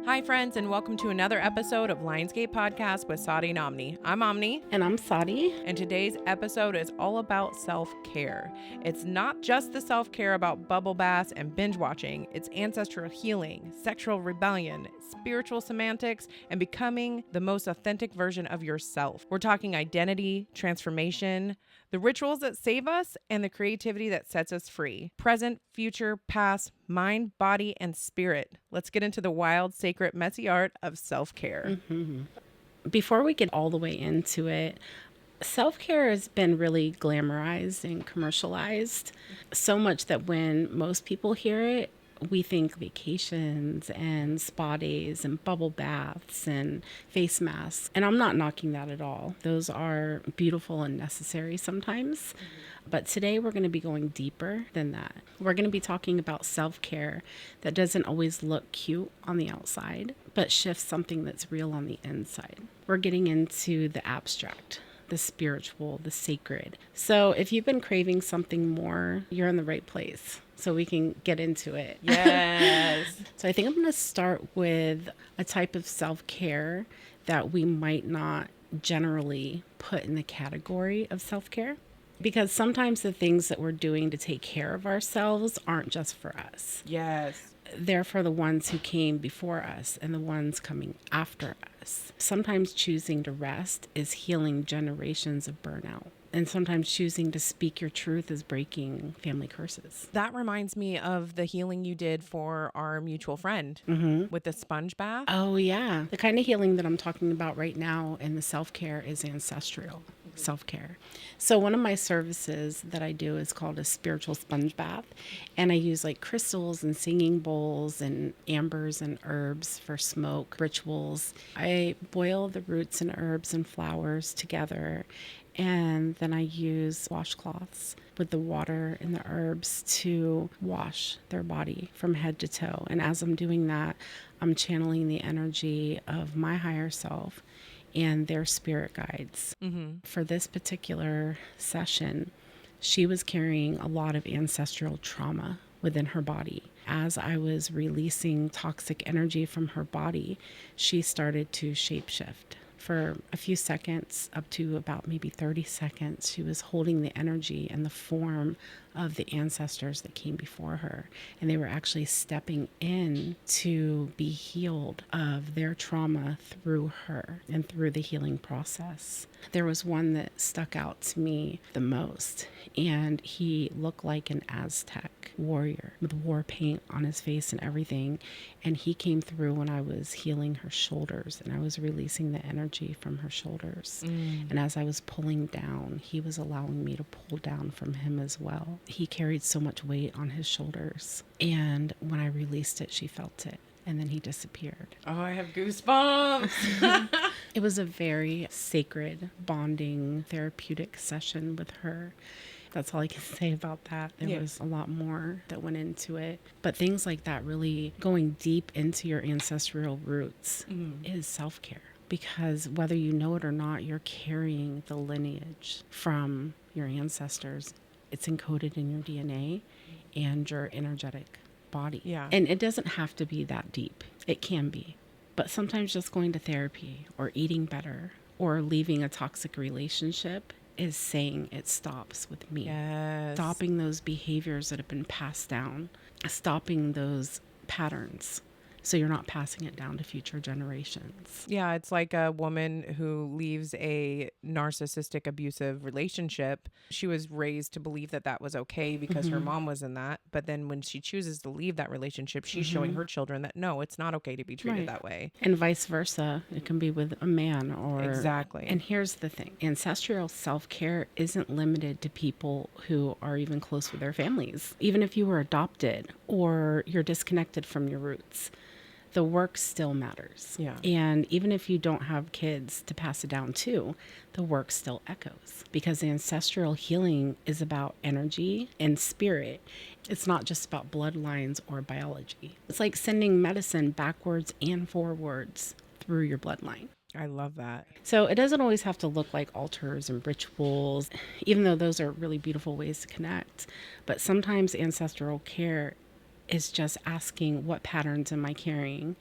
Hi, friends, and welcome to another episode of Lionsgate Podcast with Sahdi and Omni. I'm Omni. And I'm Sahdi. And today's episode is all about self-care. It's not just the self-care about bubble baths and binge watching. It's ancestral healing, sexual rebellion, spiritual semantics, and becoming the most authentic version of yourself. We're talking identity, transformation, the rituals that save us, and the creativity that sets us free. Present, future, past, mind, body, and spirit. Let's get into the wild, sacred, messy art of self-care. Before we get all the way into it, self-care has been really glamorized and commercialized, so much that when most people hear it, we think vacations and spa days and bubble baths and face masks. And I'm not knocking that at all. Those are beautiful and necessary sometimes. But today we're going to be going deeper than that. We're going to be talking about self-care that doesn't always look cute on the outside, but shifts something that's real on the inside. We're getting into the abstract, the spiritual, the sacred. So if you've been craving something more, you're in the right place. So we can get into it. Yes. So I think I'm going to start with a type of self-care that we might not generally put in the category of self-care. Because sometimes the things that we're doing to take care of ourselves aren't just for us. Yes. They're for the ones who came before us and the ones coming after us. Sometimes choosing to rest is healing generations of burnout. And sometimes choosing to speak your truth is breaking family curses. That reminds me of the healing you did for our mutual friend with the sponge bath. Oh, yeah. The kind of healing that I'm talking about right now in the self-care is ancestral self-care. So one of my services that I do is called a spiritual sponge bath. And I use like crystals and singing bowls and ambers and herbs for smoke rituals. I boil the roots and herbs and flowers together. And then I use washcloths with the water and the herbs to wash their body from head to toe. And as I'm doing that, I'm channeling the energy of my higher self and their spirit guides. For this particular session, she was carrying a lot of ancestral trauma within her body. As I was releasing toxic energy from her body, she started to shapeshift. For a few seconds, up to about maybe 30 seconds, she was holding the energy and the form of the ancestors that came before her. And they were actually stepping in to be healed of their trauma through her and through the healing process. There was one that stuck out to me the most, and he looked like an Aztec warrior with war paint on his face and everything. And he came through when I was healing her shoulders and I was releasing the energy from her shoulders. And as I was pulling down, he was allowing me to pull down from him as well. He carried so much weight on his shoulders. And when I released it, she felt it. And then he disappeared. Oh, I have goosebumps. It was a very sacred, bonding, therapeutic session with her. That's all I can say about that. There was a lot more that went into it. But things like that, really going deep into your ancestral roots, is self-care. Because whether you know it or not, you're carrying the lineage from your ancestors. It's encoded in your DNA and your energetic body. Yeah. And it doesn't have to be that deep. It can be. But sometimes just going to therapy or eating better or leaving a toxic relationship is saying it stops with me. Yes. Stopping those behaviors that have been passed down. Stopping those patterns. So you're not passing it down to future generations. Yeah, it's like a woman who leaves a narcissistic, abusive relationship. She was raised to believe that that was okay because her mom was in that. But then when she chooses to leave that relationship, she's showing her children that, no, it's not okay to be treated that way. And vice versa. It can be with a man or... Exactly. And here's the thing. Ancestral self-care isn't limited to people who are even close with their families. Even if you were adopted or you're disconnected from your roots, the work still matters. Yeah. And even if you don't have kids to pass it down to, the work still echoes because ancestral healing is about energy and spirit. It's not just about bloodlines or biology. It's like sending medicine backwards and forwards through your bloodline. I love that. So it doesn't always have to look like altars and rituals, even though those are really beautiful ways to connect. But sometimes ancestral care is just asking, what patterns am I carrying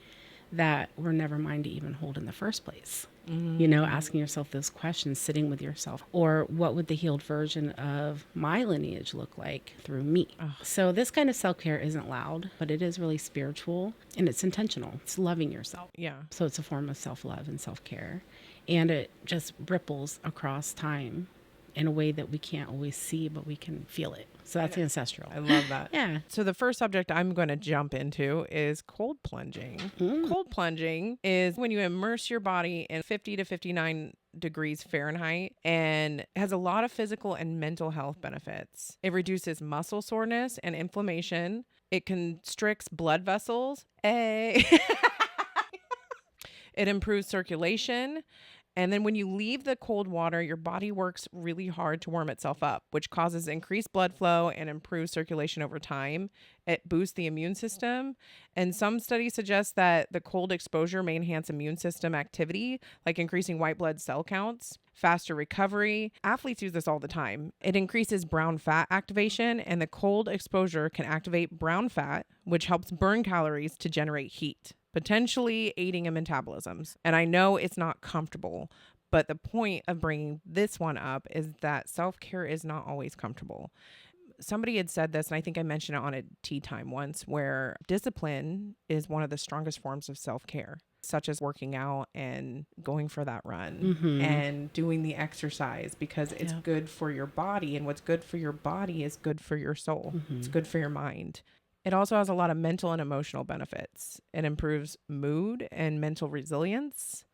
that were never mine to even hold in the first place. You know, asking yourself those questions, sitting with yourself, or what would the healed version of my lineage look like through me? So this kind of self-care isn't loud, but it is really spiritual and it's intentional. It's loving yourself. Yeah. So it's a form of self-love and self-care. And it just ripples across time in a way that we can't always see, but we can feel it. So that's ancestral. I love that. Yeah. So the first subject I'm going to jump into is cold plunging. Cold plunging is when you immerse your body in 50 to 59 degrees Fahrenheit and has a lot of physical and mental health benefits. It reduces muscle soreness and inflammation. It constricts blood vessels. It improves circulation. And then when you leave the cold water, your body works really hard to warm itself up, which causes increased blood flow and improves circulation over time. It boosts the immune system. And some studies suggest that the cold exposure may enhance immune system activity, like increasing white blood cell counts, faster recovery. Athletes use this all the time. It increases brown fat activation, and the cold exposure can activate brown fat, which helps burn calories to generate heat, potentially aiding in metabolisms. And I know it's not comfortable, but the point of bringing this one up is that self-care is not always comfortable. Somebody had said this, and I think I mentioned it on a tea time once, where discipline is one of the strongest forms of self-care, such as working out and going for that run and doing the exercise, because it's good for your body. And what's good for your body is good for your soul. It's good for your mind. It also has a lot of mental and emotional benefits. It improves mood and mental resilience.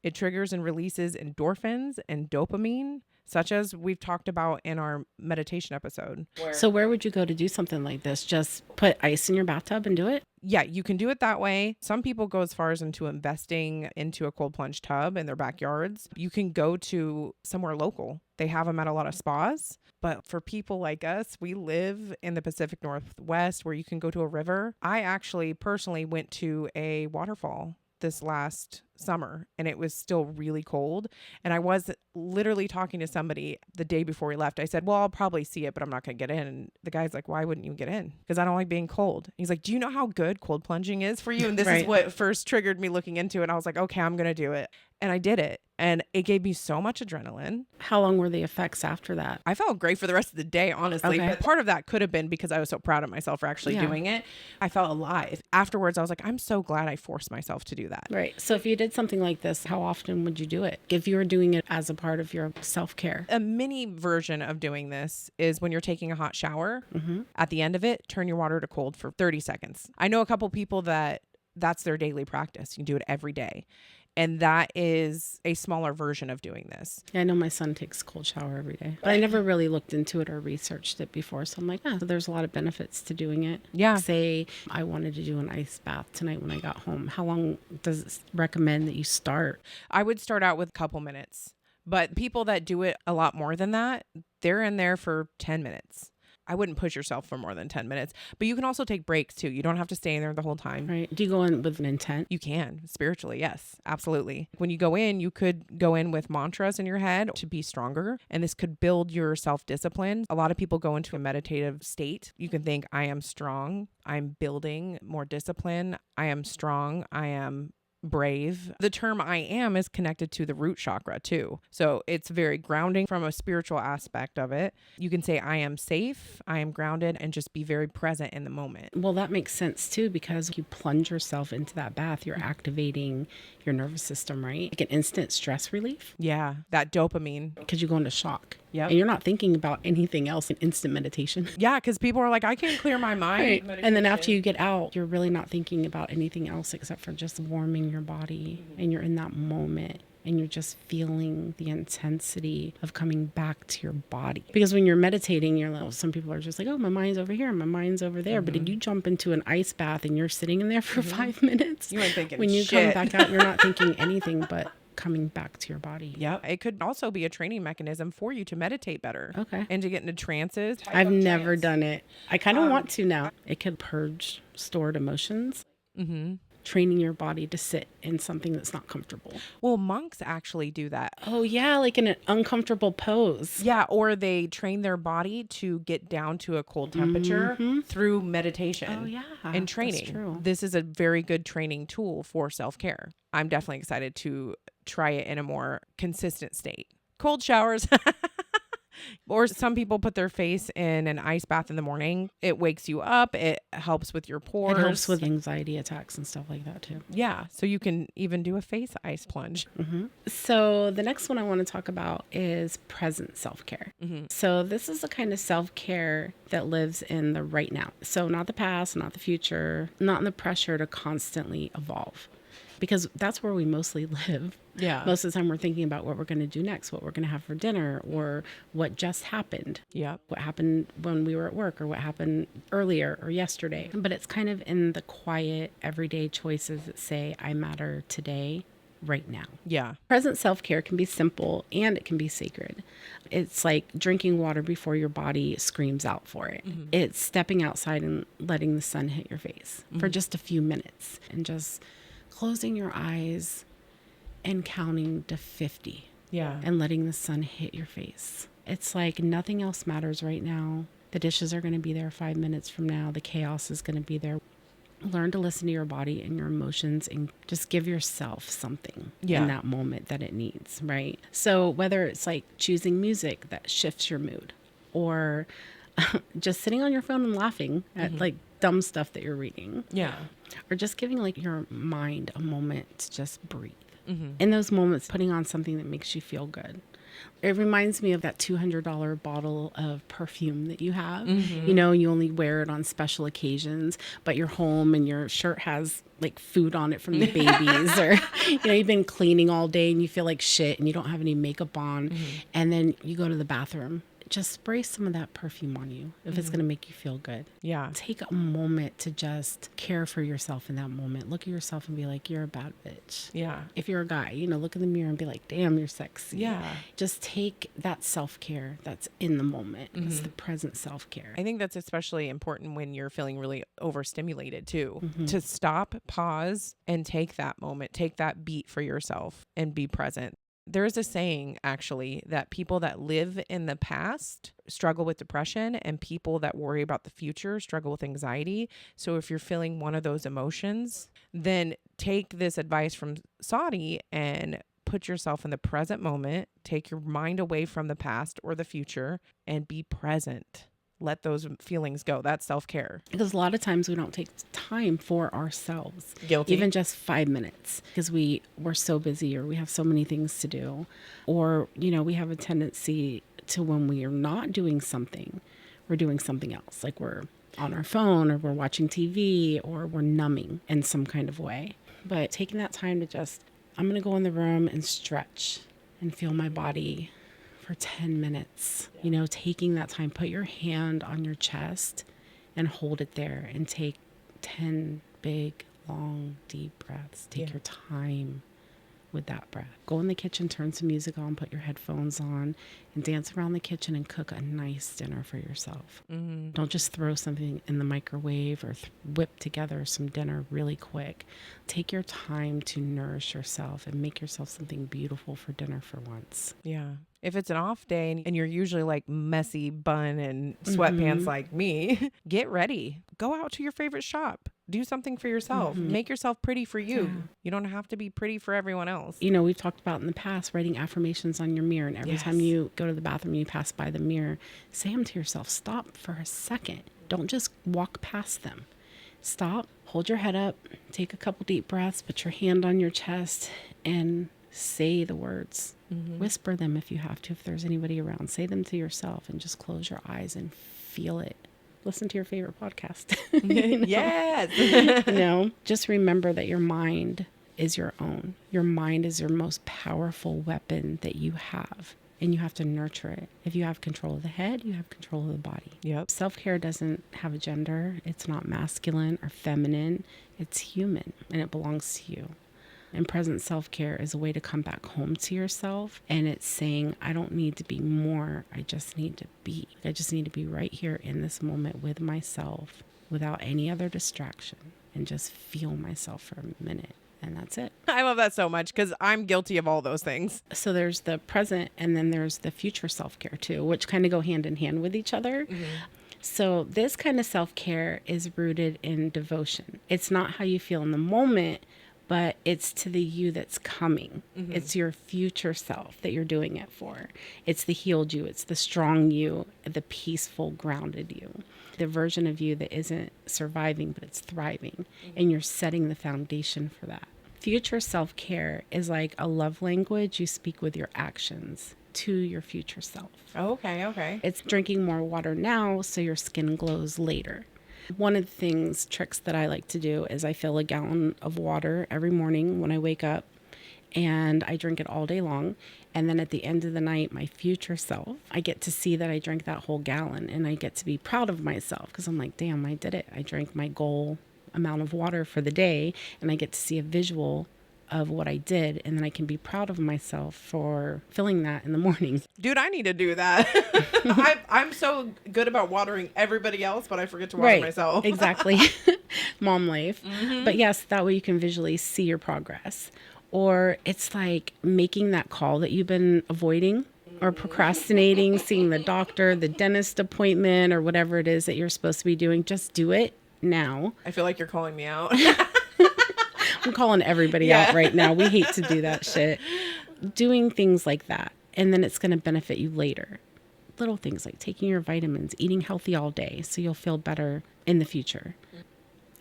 It triggers and releases endorphins and dopamine, such as we've talked about in our meditation episode. So where would you go to do something like this? Just put ice in your bathtub and do it? Yeah, you can do it that way. Some people go as far as into investing into a cold plunge tub in their backyards. You can go to somewhere local. They have them at a lot of spas. But for people like us, we live in the Pacific Northwest where you can go to a river. I actually personally went to a waterfall this last summer and it was still really cold. And I was literally talking to somebody the day before we left. I said, well, I'll probably see it, but I'm not going to get in. And the guy's like, why wouldn't you get in? Because I don't like being cold. He's like, do you know how good cold plunging is for you? And this is what first triggered me looking into it. And I was like, okay, I'm going to do it. And I did it. And it gave me so much adrenaline. How long were the effects after that? I felt great for the rest of the day, honestly. Okay. But part of that could have been because I was so proud of myself for actually doing it. I felt alive. Afterwards, I was like, I'm so glad I forced myself to do that. Right. So if you did something like this, how often would you do it? If you were doing it as a part of your self-care? A mini version of doing this is when you're taking a hot shower. At the end of it, turn your water to cold for 30 seconds. I know a couple people that's their daily practice. You can do it every day. And that is a smaller version of doing this. Yeah, I know my son takes a cold shower every day, but I never really looked into it or researched it before. So I'm like, so there's a lot of benefits to doing it. Yeah. Say I wanted to do an ice bath tonight when I got home. How long does it recommend that you start? I would start out with a couple minutes, but people that do it a lot more than that, they're in there for 10 minutes. I wouldn't push yourself for more than 10 minutes, but you can also take breaks too. You don't have to stay in there the whole time. Right. Do you go in with an intent? You can spiritually. Yes, absolutely. When you go in, you could go in with mantras in your head to be stronger. And this could build your self-discipline. A lot of people go into a meditative state. You can think, I am strong. I'm building more discipline. I am strong. I am brave. The term I am is connected to the root chakra too. So it's very grounding from a spiritual aspect of it. You can say I am safe, I am grounded, and just be very present in the moment. Well, that makes sense too, because you plunge yourself into that bath, you're activating your nervous system, right? Like an instant stress relief. Yeah, that dopamine. Because you go into shock. Yeah. And you're not thinking about anything else in instant meditation. Yeah, because people are like, I can't clear my mind. Right. And then after you get out, you're really not thinking about anything else except for just warming your body. And you're in that moment and you're just feeling the intensity of coming back to your body. Because when you're meditating, you're like, some people are just like, oh, my mind's over here, my mind's over there. But if you jump into an ice bath and you're sitting in there for 5 minutes, you ain't thinking when you shit. come back out, you're not thinking anything but coming back to your body. Yeah. It could also be a training mechanism for you to meditate better. Okay. And to get into trances. I've never done it. I kind of want to now. It could purge stored emotions. training your body to sit in something that's not comfortable. Well, monks actually do that. Oh, yeah, like in an uncomfortable pose. Yeah, or they train their body to get down to a cold temperature through meditation Oh, yeah, and training. that's true. This is a very good training tool for self-care. I'm definitely excited to try it in a more consistent state. Cold showers. Or some people put their face in an ice bath in the morning. It wakes you up. It helps with your pores. It helps with anxiety attacks and stuff like that too. Yeah. So you can even do a face ice plunge. So the next one I want to talk about is present self-care. So this is the kind of self-care that lives in the right now. So not the past, not the future, not in the pressure to constantly evolve. Because that's where we mostly live. Yeah. Most of the time we're thinking about what we're going to do next, what we're going to have for dinner, or what just happened. Yep. What happened when we were at work, or what happened earlier or yesterday. But it's kind of in the quiet, everyday choices that say, I matter today, right now. Yeah. Present self-care can be simple and it can be sacred. It's like drinking water before your body screams out for it. It's stepping outside and letting the sun hit your face for just a few minutes and just closing your eyes and counting to 50. Yeah. And letting the sun hit your face. It's like nothing else matters right now. The dishes are going to be there 5 minutes from now. The chaos is going to be there. Learn to listen to your body and your emotions and just give yourself something in that moment that it needs, right? So whether it's like choosing music that shifts your mood or just sitting on your phone and laughing at like dumb stuff that you're reading. Yeah. Or just giving like your mind a moment to just breathe. In those moments, putting on something that makes you feel good. It reminds me of that $200 bottle of perfume that you have. You know, you only wear it on special occasions, but you're home and your shirt has like food on it from the babies or, you know, you've been cleaning all day and you feel like shit and you don't have any makeup on. And then you go to the bathroom. Just spray some of that perfume on you if it's going to make you feel good. Yeah. Take a moment to just care for yourself in that moment. Look at yourself and be like, you're a bad bitch. Yeah. If you're a guy, you know, look in the mirror and be like, damn, you're sexy. Yeah. Just take that self-care that's in the moment. It's the present self-care. I think that's especially important when you're feeling really overstimulated too, to stop, pause, and take that moment, take that beat for yourself and be present. There's a saying actually that people that live in the past struggle with depression and people that worry about the future struggle with anxiety. So if you're feeling one of those emotions, then take this advice from Sahdi and put yourself in the present moment, take your mind away from the past or the future and be present. Let those feelings go. That's self-care. Because a lot of times we don't take time for ourselves. Guilty. Even just 5 minutes because we're so busy or we have so many things to do. Or, you know, we have a tendency to when we are not doing something, we're doing something else. Like we're on our phone or we're watching TV or we're numbing in some kind of way. But taking that time to just, I'm going to go in the room and stretch and feel my body for 10 minutes, you know, taking that time, put your hand on your chest and hold it there and take 10 big, long, deep breaths. Take your time with that breath. Go in the kitchen, turn some music on, put your headphones on and dance around the kitchen and cook a nice dinner for yourself. Don't just throw something in the microwave or whip together some dinner really quick. Take your time to nourish yourself and make yourself something beautiful for dinner for once. Yeah. If it's an off day and you're usually like messy bun and sweatpants like me, get ready. Go out to your favorite shop. Do something for yourself. Make yourself pretty for you. Yeah. You don't have to be pretty for everyone else. You know, we've talked about in the past writing affirmations on your mirror. And every time you go to the bathroom, you pass by the mirror, say them to yourself. Stop for a second. Don't just walk past them. Stop, hold your head up, take a couple deep breaths, put your hand on your chest and say the words. Whisper them if you have to, if there's anybody around. Say them to yourself and just close your eyes and feel it. Listen to your favorite podcast. You know? Yes. You know, just remember that your mind is your own. Your mind is your most powerful weapon that you have. And you have to nurture it. If you have control of the head, you have control of the body. Yep. Self-care doesn't have a gender. It's not masculine or feminine. It's human and it belongs to you. And present self-care is a way to come back home to yourself. And it's saying, I don't need to be more. I just need to be. I just need to be right here in this moment with myself without any other distraction. and just feel myself for a minute. And that's it. I love that so much because I'm guilty of all those things. So there's the present and then there's the future self-care too, which kind of go hand in hand with each other. So this kind of self-care is rooted in devotion. It's not how you feel in the moment, but it's to the you that's coming. It's your future self that you're doing it for. It's the healed you. It's the strong you, the peaceful, grounded you. The version of you that isn't surviving, but it's thriving. And you're setting the foundation for that. Future self-care is like a love language you speak with your actions to your future self. Okay. It's drinking more water now so your skin glows later. One of the tricks that I like to do is I fill a gallon of water every morning when I wake up, and I drink it all day long. And then at the end of the night, my future self, I get to see that I drank that whole gallon, and I get to be proud of myself because I'm like, damn, I did it. I drank my goal amount of water for the day, and I get to see a visual of what I did, and then I can be proud of myself for filling that in the morning. Dude, I need to do that. I'm so good about watering everybody else, but I forget to water myself. Exactly. Mom life. But yes, that way you can visually see your progress. Or it's like making that call that you've been avoiding or procrastinating, seeing the doctor, the dentist appointment, or whatever it is that you're supposed to be doing. Just do it now. I feel like you're calling me out. I'm calling everybody out right now. We hate to do that shit. Doing things like that. And then it's going to benefit you later. Little things like taking your vitamins, eating healthy all day so you'll feel better in the future.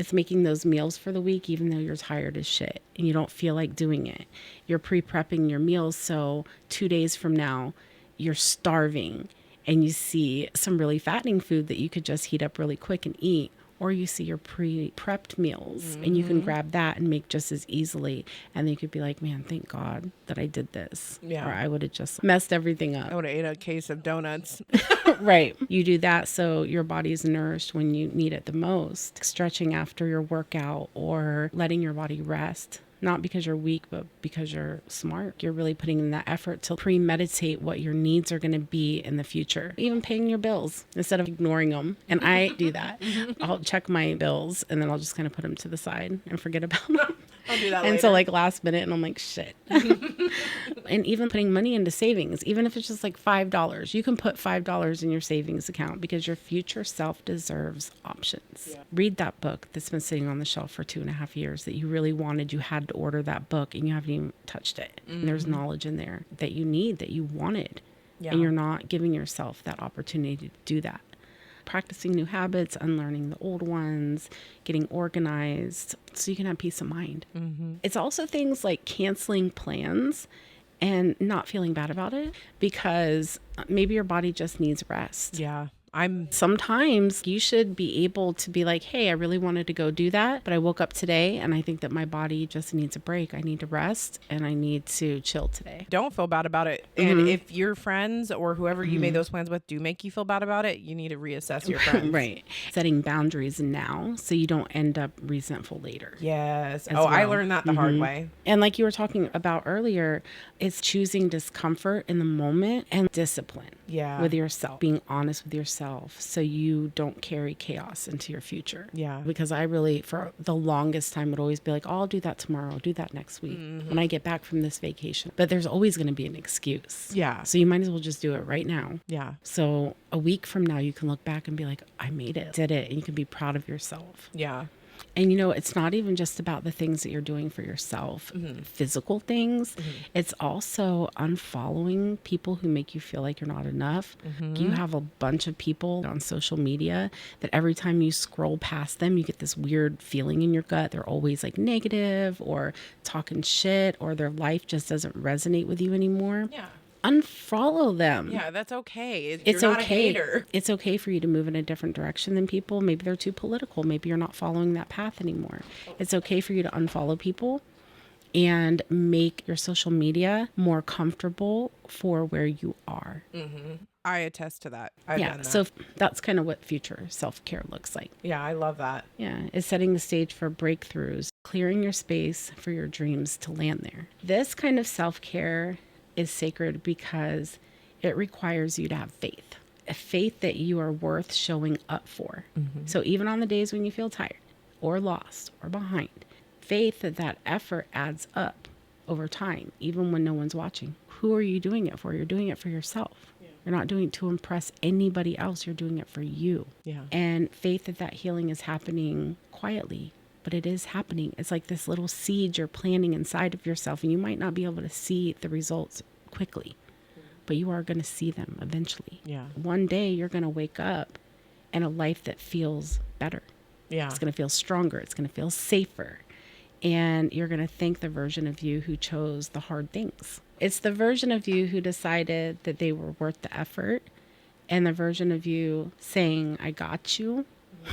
It's making those meals for the week even though you're tired as shit and you don't feel like doing it. You're pre-prepping your meals so 2 days from now you're starving and you see some really fattening food that you could just heat up really quick and eat. Or you see your pre-prepped meals and you can grab that and make just as easily. And then you could be like, man, thank God that I did this. Yeah. Or I would have just messed everything up. I would have ate a case of donuts. Right. You do that so your body's nourished when you need it the most. Stretching after your workout or letting your body rest. Not because you're weak, but because you're smart. You're really putting in that effort to premeditate what your needs are going to be in the future. Even paying your bills instead of ignoring them. And I do that. I'll check my bills and then I'll just kind of put them to the side and forget about them. I'll do that later. Until like last minute and I'm like, shit. And even putting money into savings, even if it's just like $5, you can put $5 in your savings account because your future self deserves options. Yeah. Read that book that's been sitting on the shelf for 2.5 years that you really wanted. You had to order that book and you haven't even touched it. And there's knowledge in there that you need, that you wanted. Yeah. And you're not giving yourself that opportunity to do that. Practicing new habits, unlearning the old ones, getting organized so you can have peace of mind. It's also things like canceling plans and not feeling bad about it because maybe your body just needs rest. Yeah. Sometimes you should be able to be like, hey, I really wanted to go do that, but I woke up today and I think that my body just needs a break. I need to rest and I need to chill today. Don't feel bad about it. And if your friends or whoever you made those plans with do make you feel bad about it, you need to reassess your friends. Right. Setting boundaries now so you don't end up resentful later. Yes. I learned that the hard way. And like you were talking about earlier, it's choosing discomfort in the moment and discipline with yourself, being honest with yourself so you don't carry chaos into your future. Yeah. Because I really, for the longest time, would always be like, oh, I'll do that tomorrow. I'll do that next week when I get back from this vacation. But there's always going to be an excuse. Yeah. So you might as well just do it right now. Yeah. So a week from now, you can look back and be like, I made it, did it. And you can be proud of yourself. Yeah. And, it's not even just about the things that you're doing for yourself, physical things. It's also unfollowing people who make you feel like you're not enough. You have a bunch of people on social media that every time you scroll past them, you get this weird feeling in your gut. They're always like negative or talking shit or their life just doesn't resonate with you anymore. Yeah. Unfollow them. Yeah, that's okay. It's not okay. A hater. It's okay for you to move in a different direction than people. Maybe they're too political. Maybe you're not following that path anymore. It's okay for you to unfollow people and make your social media more comfortable for where you are. I attest to that. I've done that. So that's kind of what future self-care looks like. Yeah, I love that. Yeah, it's setting the stage for breakthroughs, clearing your space for your dreams to land there. This kind of self-care is sacred because it requires you to have faith, a faith that you are worth showing up for. So even on the days when you feel tired, or lost or behind. Faith that that effort adds up over time, even when no one's watching. Who are you doing it for? You're doing it for yourself. Yeah. You're not doing it to impress anybody else. You're doing it for you. Yeah. And faith that that healing is happening quietly, but it is happening. It's like this little seed you're planting inside of yourself, and you might not be able to see the results quickly, but you are going to see them eventually. Yeah. One day you're going to wake up in a life that feels better. Yeah. It's going to feel stronger. It's going to feel safer. And you're going to thank the version of you who chose the hard things. It's the version of you who decided that they were worth the effort, and the version of you saying, I got you,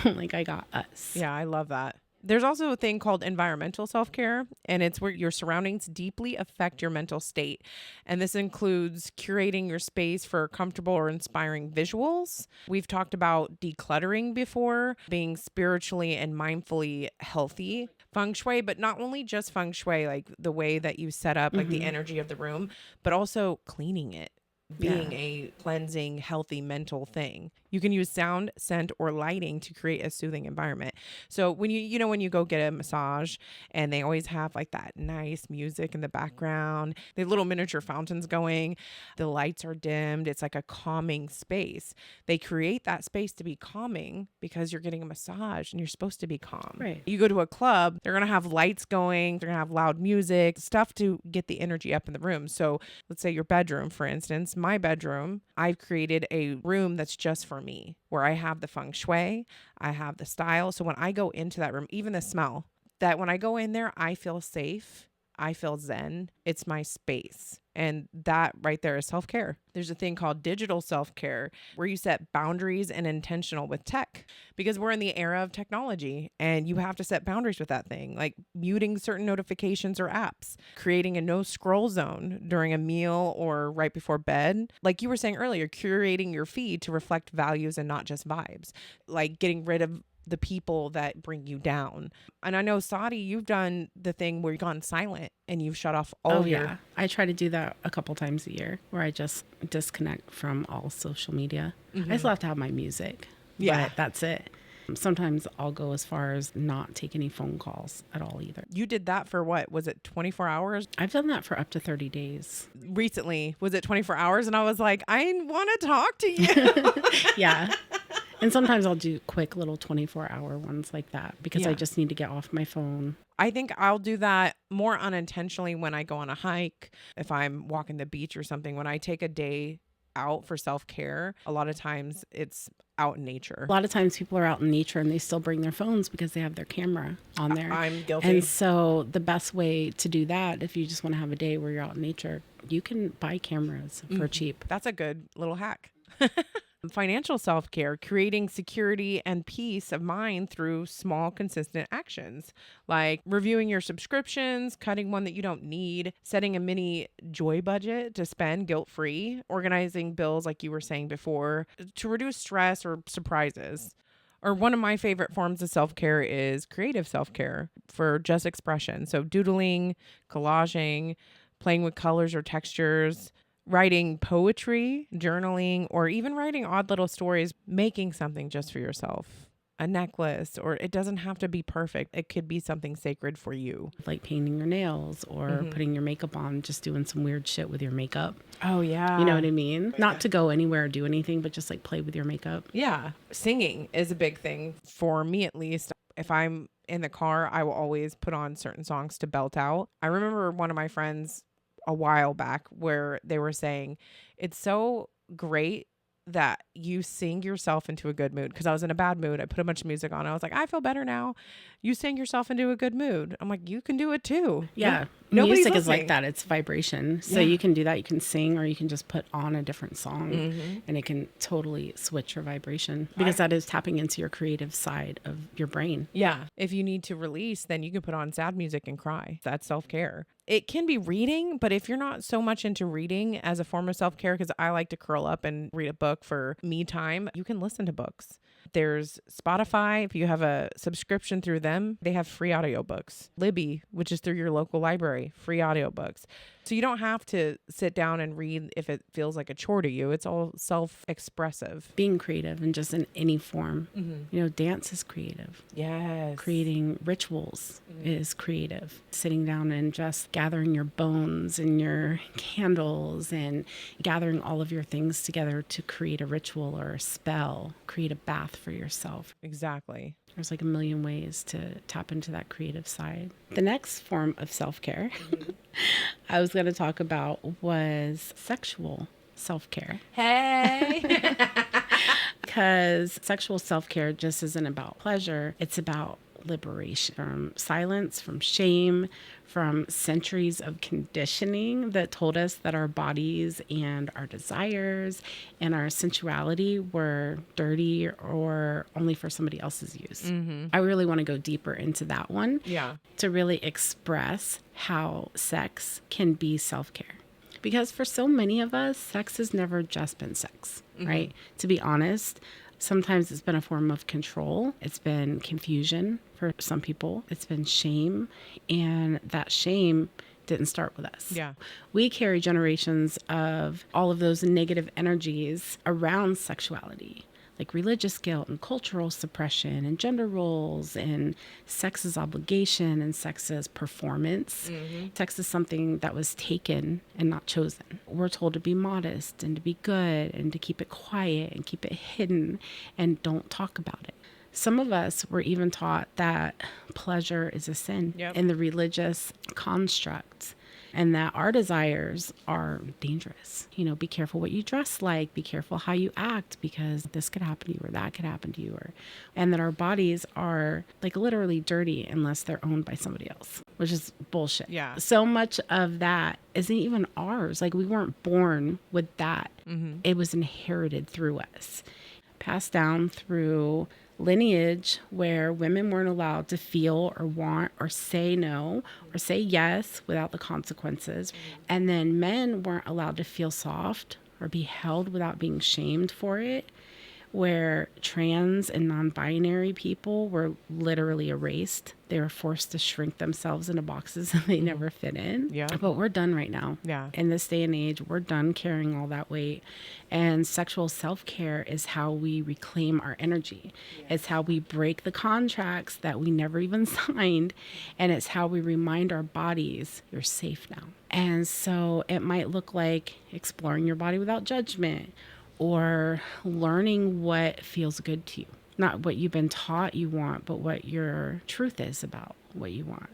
like I got us. Yeah, I love that. There's also a thing called environmental self-care, and it's where your surroundings deeply affect your mental state. And this includes curating your space for comfortable or inspiring visuals. We've talked about decluttering before, being spiritually and mindfully healthy. Feng shui, but not only just feng shui, like the way that you set up, like the energy of the room, but also cleaning it. Being a cleansing, healthy mental thing. You can use sound, scent, or lighting to create a soothing environment. So when when you go get a massage and they always have like that nice music in the background, the little miniature fountains going, the lights are dimmed. It's like a calming space. They create that space to be calming because you're getting a massage and you're supposed to be calm. Right. You go to a club, they're going to have lights going. They're going to have loud music, stuff to get the energy up in the room. So let's say your bedroom, for instance. My bedroom, I've created a room that's just for me, where I have the feng shui, I have the style. So when I go into that room, even the smell, that when I go in there, I feel safe. I feel zen. It's my space. And that right there is self-care. There's a thing called digital self-care where you set boundaries and intentional with tech, because we're in the era of technology and you have to set boundaries with that thing, like muting certain notifications or apps, creating a no scroll zone during a meal or right before bed. Like you were saying earlier, curating your feed to reflect values and not just vibes, like getting rid of the people that bring you down. And I know, Sahdi, you've done the thing where you've gone silent and you've shut off all your... Yeah. I try to do that a couple times a year where I just disconnect from all social media. I still have to have my music. Yeah. But that's it. Sometimes I'll go as far as not take any phone calls at all either. You did that for what? Was it 24 hours? I've done that for up to 30 days. Recently, was it 24 hours? And I was like, I want to talk to you. Yeah. And sometimes I'll do quick little 24-hour ones like that because I just need to get off my phone. I think I'll do that more unintentionally when I go on a hike, if I'm walking the beach or something. When I take a day out for self-care, a lot of times it's out in nature. A lot of times people are out in nature and they still bring their phones because they have their camera on there. I'm guilty. And so the best way to do that, if you just want to have a day where you're out in nature, you can buy cameras for cheap. That's a good little hack. Financial self-care, creating security and peace of mind through small, consistent actions, like reviewing your subscriptions, cutting one that you don't need, setting a mini joy budget to spend guilt-free, organizing bills like you were saying before, to reduce stress or surprises. Or one of my favorite forms of self-care is creative self-care for just expression. So doodling, collaging, playing with colors or textures, writing poetry, journaling, or even writing odd little stories, making something just for yourself. A necklace, or it doesn't have to be perfect. It could be something sacred for you. Like painting your nails or putting your makeup on, just doing some weird shit with your makeup. Oh, yeah. You know what I mean? Not to go anywhere or do anything, but just like play with your makeup. Yeah. Singing is a big thing for me, at least. If I'm in the car, I will always put on certain songs to belt out. I remember one of my friends a while back where they were saying it's so great that you sing yourself into a good mood, because I was in a bad mood. I put a bunch of music on. I was like, I feel better now. You sing yourself into a good mood. I'm like, you can do it too. Yeah. Nobody's Music is listening. like that. It's vibration. So you can do that. You can sing, or you can just put on a different song and it can totally switch your vibration, because that is tapping into your creative side of your brain. Yeah. If you need to release, then you can put on sad music and cry. That's self-care. It can be reading, but if you're not so much into reading as a form of self-care, because I like to curl up and read a book for me time, you can listen to books. There's Spotify. If you have a subscription through them, they have free audiobooks. Libby, which is through your local library, free audiobooks. So you don't have to sit down and read if it feels like a chore to you. It's all self-expressive. Being creative and just in any form. You know, dance is creative. Yes. Creating rituals is creative. Sitting down and just gathering your bones and your candles and gathering all of your things together to create a ritual or a spell, create a bath for yourself. Exactly. There's like a million ways to tap into that creative side. The next form of self-care I was going to talk about was sexual self-care. Hey. Because sexual self-care just isn't about pleasure. It's about liberation from silence, from shame, from centuries of conditioning that told us that our bodies and our desires and our sensuality were dirty or only for somebody else's use. I really want to go deeper into that one to really express how sex can be self-care. Because for so many of us, sex has never just been sex, right? To be honest, sometimes it's been a form of control. It's been confusion for some people. It's been shame. And that shame didn't start with us. Yeah. We carry generations of all of those negative energies around sexuality, like religious guilt and cultural suppression and gender roles and sex as obligation and sex as performance. Sex is something that was taken and not chosen. We're told to be modest and to be good and to keep it quiet and keep it hidden and don't talk about it. Some of us were even taught that pleasure is a sin in the religious construct, and that our desires are dangerous. You know, be careful what you dress like, be careful how you act, because this could happen to you or that could happen to you, and that our bodies are like literally dirty unless they're owned by somebody else, which is bullshit. Yeah. So much of that isn't even ours. Like, we weren't born with that. It was inherited through us, passed down through lineage where women weren't allowed to feel or want or say no or say yes without the consequences. And then men weren't allowed to feel soft or be held without being shamed for it, where trans and non-binary people were literally erased. They were forced to shrink themselves into boxes that they never fit in. Yeah. But we're done right now. Yeah. In this day and age, we're done carrying all that weight. And sexual self-care is how we reclaim our energy. It's how we break the contracts that we never even signed. And it's how we remind our bodies, you're safe now. And so it might look like exploring your body without judgment, or learning what feels good to you. Not what you've been taught you want, but what your truth is about what you want.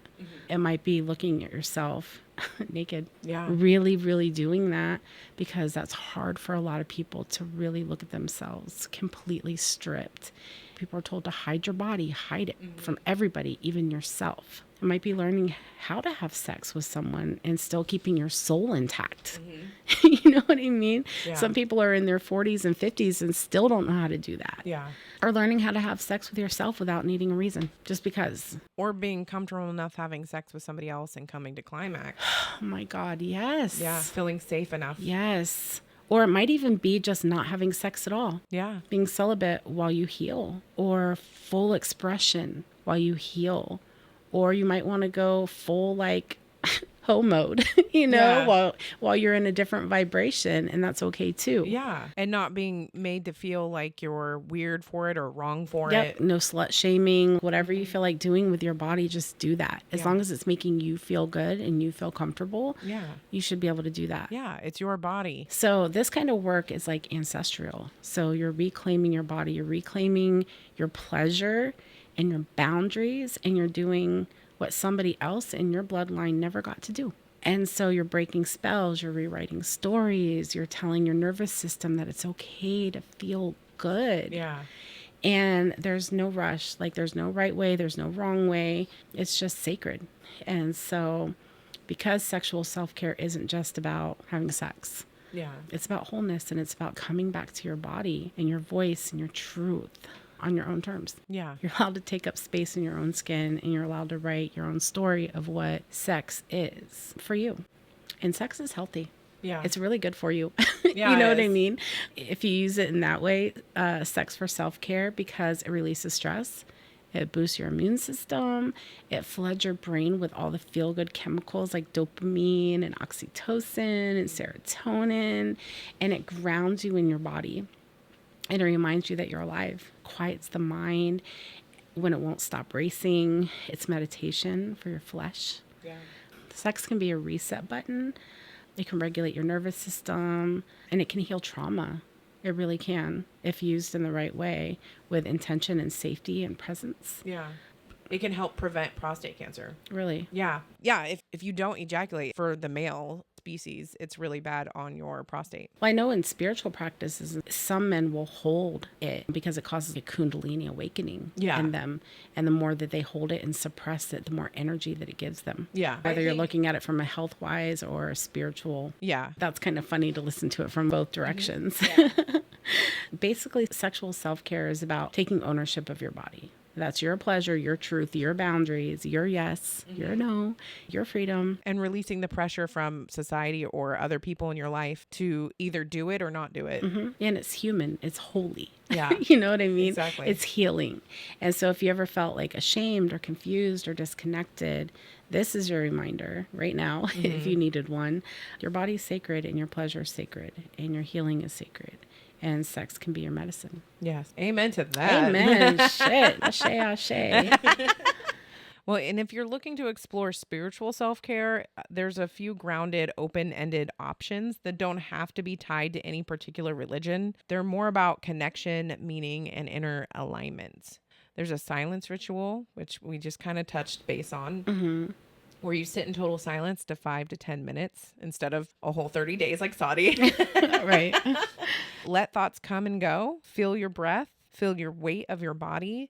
It might be looking at yourself naked. Yeah. Really, really doing that, because that's hard for a lot of people to really look at themselves completely stripped. People are told to hide your body, hide it from everybody, even yourself. It might be learning how to have sex with someone and still keeping your soul intact. You know what I mean? Yeah. Some people are in their 40s and 50s and still don't know how to do that. Yeah. Or learning how to have sex with yourself without needing a reason, just because. Or being comfortable enough having sex with somebody else and coming to climax. Oh my God, yes. Yeah. Feeling safe enough. Yes. Or it might even be just not having sex at all. Yeah. Being celibate while you heal, or full expression while you heal. Or you might want to go full like hoe mode, you know, while you're in a different vibration, and that's okay too. Yeah. And not being made to feel like you're weird for it or wrong for Yep. it. No slut shaming. Whatever you feel like doing with your body, just do that. As Yeah. long as it's making you feel good and you feel comfortable, Yeah. you should be able to do that. Yeah. It's your body. So this kind of work is like ancestral. So you're reclaiming your body, you're reclaiming your pleasure and your boundaries, and you're doing what somebody else in your bloodline never got to do. And so you're breaking spells, you're rewriting stories, you're telling your nervous system that it's okay to feel good. Yeah. And there's no rush, like there's no right way, there's no wrong way. It's just sacred. And so because sexual self-care isn't just about having sex, Yeah. it's about wholeness, and it's about coming back to your body and your voice and your truth on your own terms. Yeah. You're allowed to take up space in your own skin, and you're allowed to write your own story of what sex is for you. And sex is healthy. Yeah. It's really good for you. Yeah, You know it what I is. mean? If you use it in that way, sex for self-care, because it releases stress It boosts your immune system. It floods your brain with all the feel-good chemicals like dopamine and oxytocin and serotonin, and it grounds you in your body. And it reminds you that you're alive. Quiets the mind when it won't stop racing. It's meditation for your flesh. Yeah. Sex can be a reset button. It can regulate your nervous system, and it can heal trauma. It really can, if used in the right way with intention and safety and presence. Yeah. It can help prevent prostate cancer. Really? Yeah. Yeah. If you don't ejaculate for the male species, it's really bad on your prostate. Well, I know in spiritual practices, some men will hold it because it causes a kundalini awakening in them. And the more that they hold it and suppress it, the more energy that it gives them. Yeah. Whether you're looking at it from a health-wise or a spiritual. Yeah. That's kind of funny to listen to it from both directions. Mm-hmm. Yeah. Basically, sexual self-care is about taking ownership of your body. That's your pleasure, your truth, your boundaries, your yes, your no, your freedom. And releasing the pressure from society or other people in your life to either do it or not do it. Mm-hmm. And it's human. It's holy. Yeah. You know what I mean? Exactly. It's healing. And so if you ever felt like ashamed or confused or disconnected, this is your reminder right now, if you needed one. Your body's sacred and your pleasure is sacred and your healing is sacred. And sex can be your medicine. Yes. Amen to that. Amen. Shit. Ashe, ashe. Well, and if you're looking to explore spiritual self-care, there's a few grounded, open-ended options that don't have to be tied to any particular religion. They're more about connection, meaning, and inner alignment. There's a silence ritual, which we just kind of touched base on, where you sit in total silence to 5 to 10 minutes instead of a whole 30 days like Sahdi. Right. Let thoughts come and go. Feel your breath. Feel your weight of your body.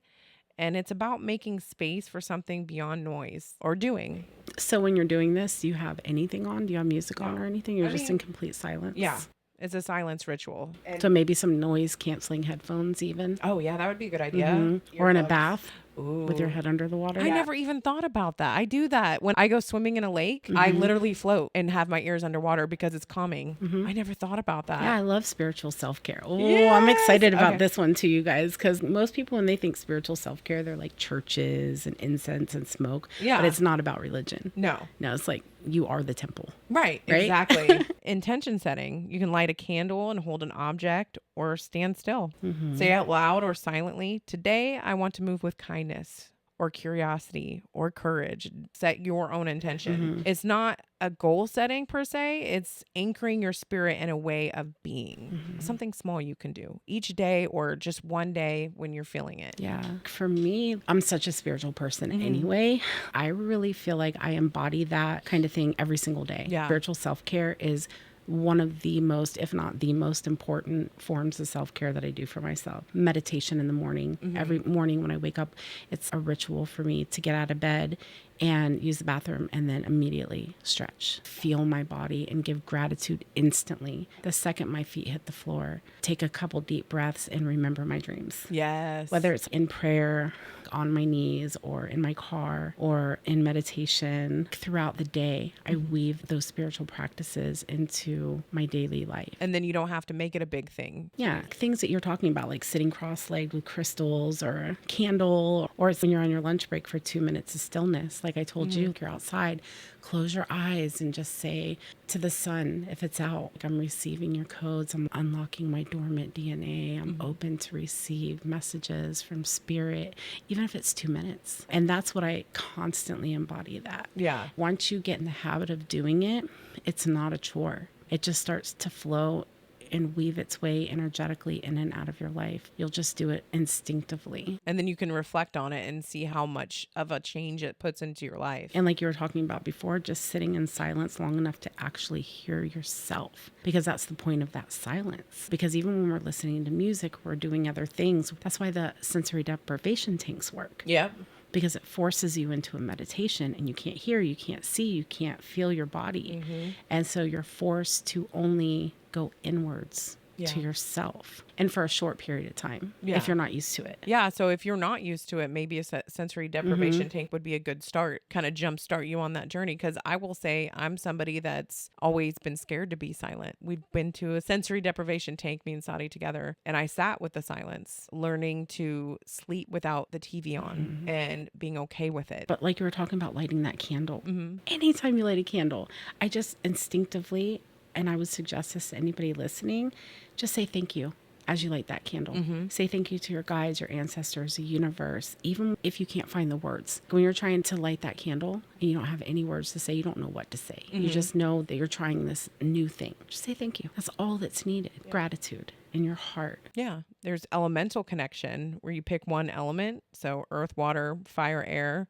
And it's about making space for something beyond noise or doing. So when you're doing this, do you have anything on? Do you have music on or anything? You're just in complete silence? Yeah. It's a silence ritual. So maybe some noise canceling headphones even? Oh, yeah, that would be a good idea. Or in a bath? Ooh. With your head under the water? I never even thought about that. I do that. When I go swimming in a lake, I literally float and have my ears underwater because it's calming. I never thought about that. Yeah, I love spiritual self-care. Oh, yes! I'm excited about this one too, you guys, because most people, when they think spiritual self-care, they're like churches and incense and smoke. Yeah. But it's not about religion. No. No, it's like you are the temple. Right? Exactly. Intention setting. You can light a candle and hold an object or stand still. Say out loud or silently, today I want to move with kindness or curiosity or courage. Set your own intention. It's not a goal setting per se. It's anchoring your spirit in a way of being. Something small you can do each day or just one day when you're feeling it. Yeah. For me, I'm such a spiritual person anyway. I really feel like I embody that kind of thing every single day. Yeah. Spiritual self-care is one of the most, if not the most important forms of self-care that I do for myself. Meditation in the morning. Every morning when I wake up, it's a ritual for me to get out of bed and use the bathroom and then immediately stretch, feel my body and give gratitude instantly. The second my feet hit the floor, take a couple deep breaths and remember my dreams. Yes. Whether it's in prayer, on my knees or in my car or in meditation, throughout the day, I weave those spiritual practices into my daily life. And then you don't have to make it a big thing. Yeah. Things that you're talking about, like sitting cross-legged with crystals or a candle, or it's when you're on your lunch break for 2 minutes of stillness. Like I told you, if you're outside, close your eyes and just say to the sun, if it's out, like, I'm receiving your codes. I'm unlocking my dormant DNA. I'm open to receive messages from spirit, even if it's 2 minutes. And that's what I constantly embody that. Yeah. Once you get in the habit of doing it, it's not a chore. It just starts to flow and weave its way energetically in and out of your life. You'll just do it instinctively. And then you can reflect on it and see how much of a change it puts into your life. And like you were talking about before, just sitting in silence long enough to actually hear yourself, because that's the point of that silence. Because even when we're listening to music, we're doing other things. That's why the sensory deprivation tanks work. Yep. Because it forces you into a meditation and you can't hear, you can't see, you can't feel your body. And so you're forced to only go inwards to yourself, and for a short period of time if you're not used to it. Yeah. So if you're not used to it, maybe a sensory deprivation tank would be a good start, kind of jumpstart you on that journey. Because I will say I'm somebody that's always been scared to be silent. We've been to a sensory deprivation tank, me and Sadi together, and I sat with the silence, learning to sleep without the TV on and being okay with it. But like you were talking about lighting that candle, anytime you light a candle, I just instinctively, and I would suggest this to anybody listening, just say thank you as you light that candle. Say thank you to your guides, your ancestors, the universe, even if you can't find the words. When you're trying to light that candle and you don't have any words to say, you don't know what to say. You just know that you're trying this new thing. Just say thank you. That's all that's needed. Gratitude in your heart. Yeah. There's elemental connection where you pick one element, so earth, water, fire, air,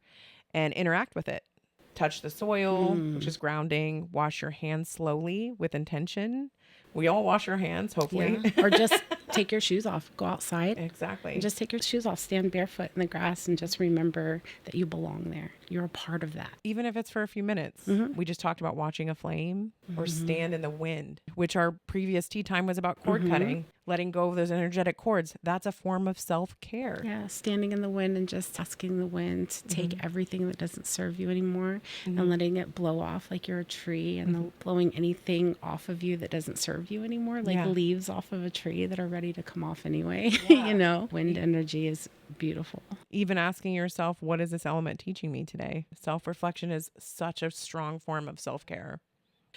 and interact with it. Touch the soil, which is grounding. Wash your hands slowly with intention. We all wash our hands, hopefully. Or just take your shoes off, go outside. Exactly. And just take your shoes off, stand barefoot in the grass, and just remember that you belong there. You're a part of that. Even if it's for a few minutes. We just talked about watching a flame or stand in the wind, which our previous tea time was about cord cutting, letting go of those energetic cords. That's a form of self-care. Yeah, standing in the wind and just asking the wind to take everything that doesn't serve you anymore and letting it blow off like you're a tree, and blowing anything off of you that doesn't serve you anymore, like leaves off of a tree that are ready to come off anyway. You know, wind energy is beautiful. Even asking yourself, what is this element teaching me today? Self-reflection is such a strong form of self-care.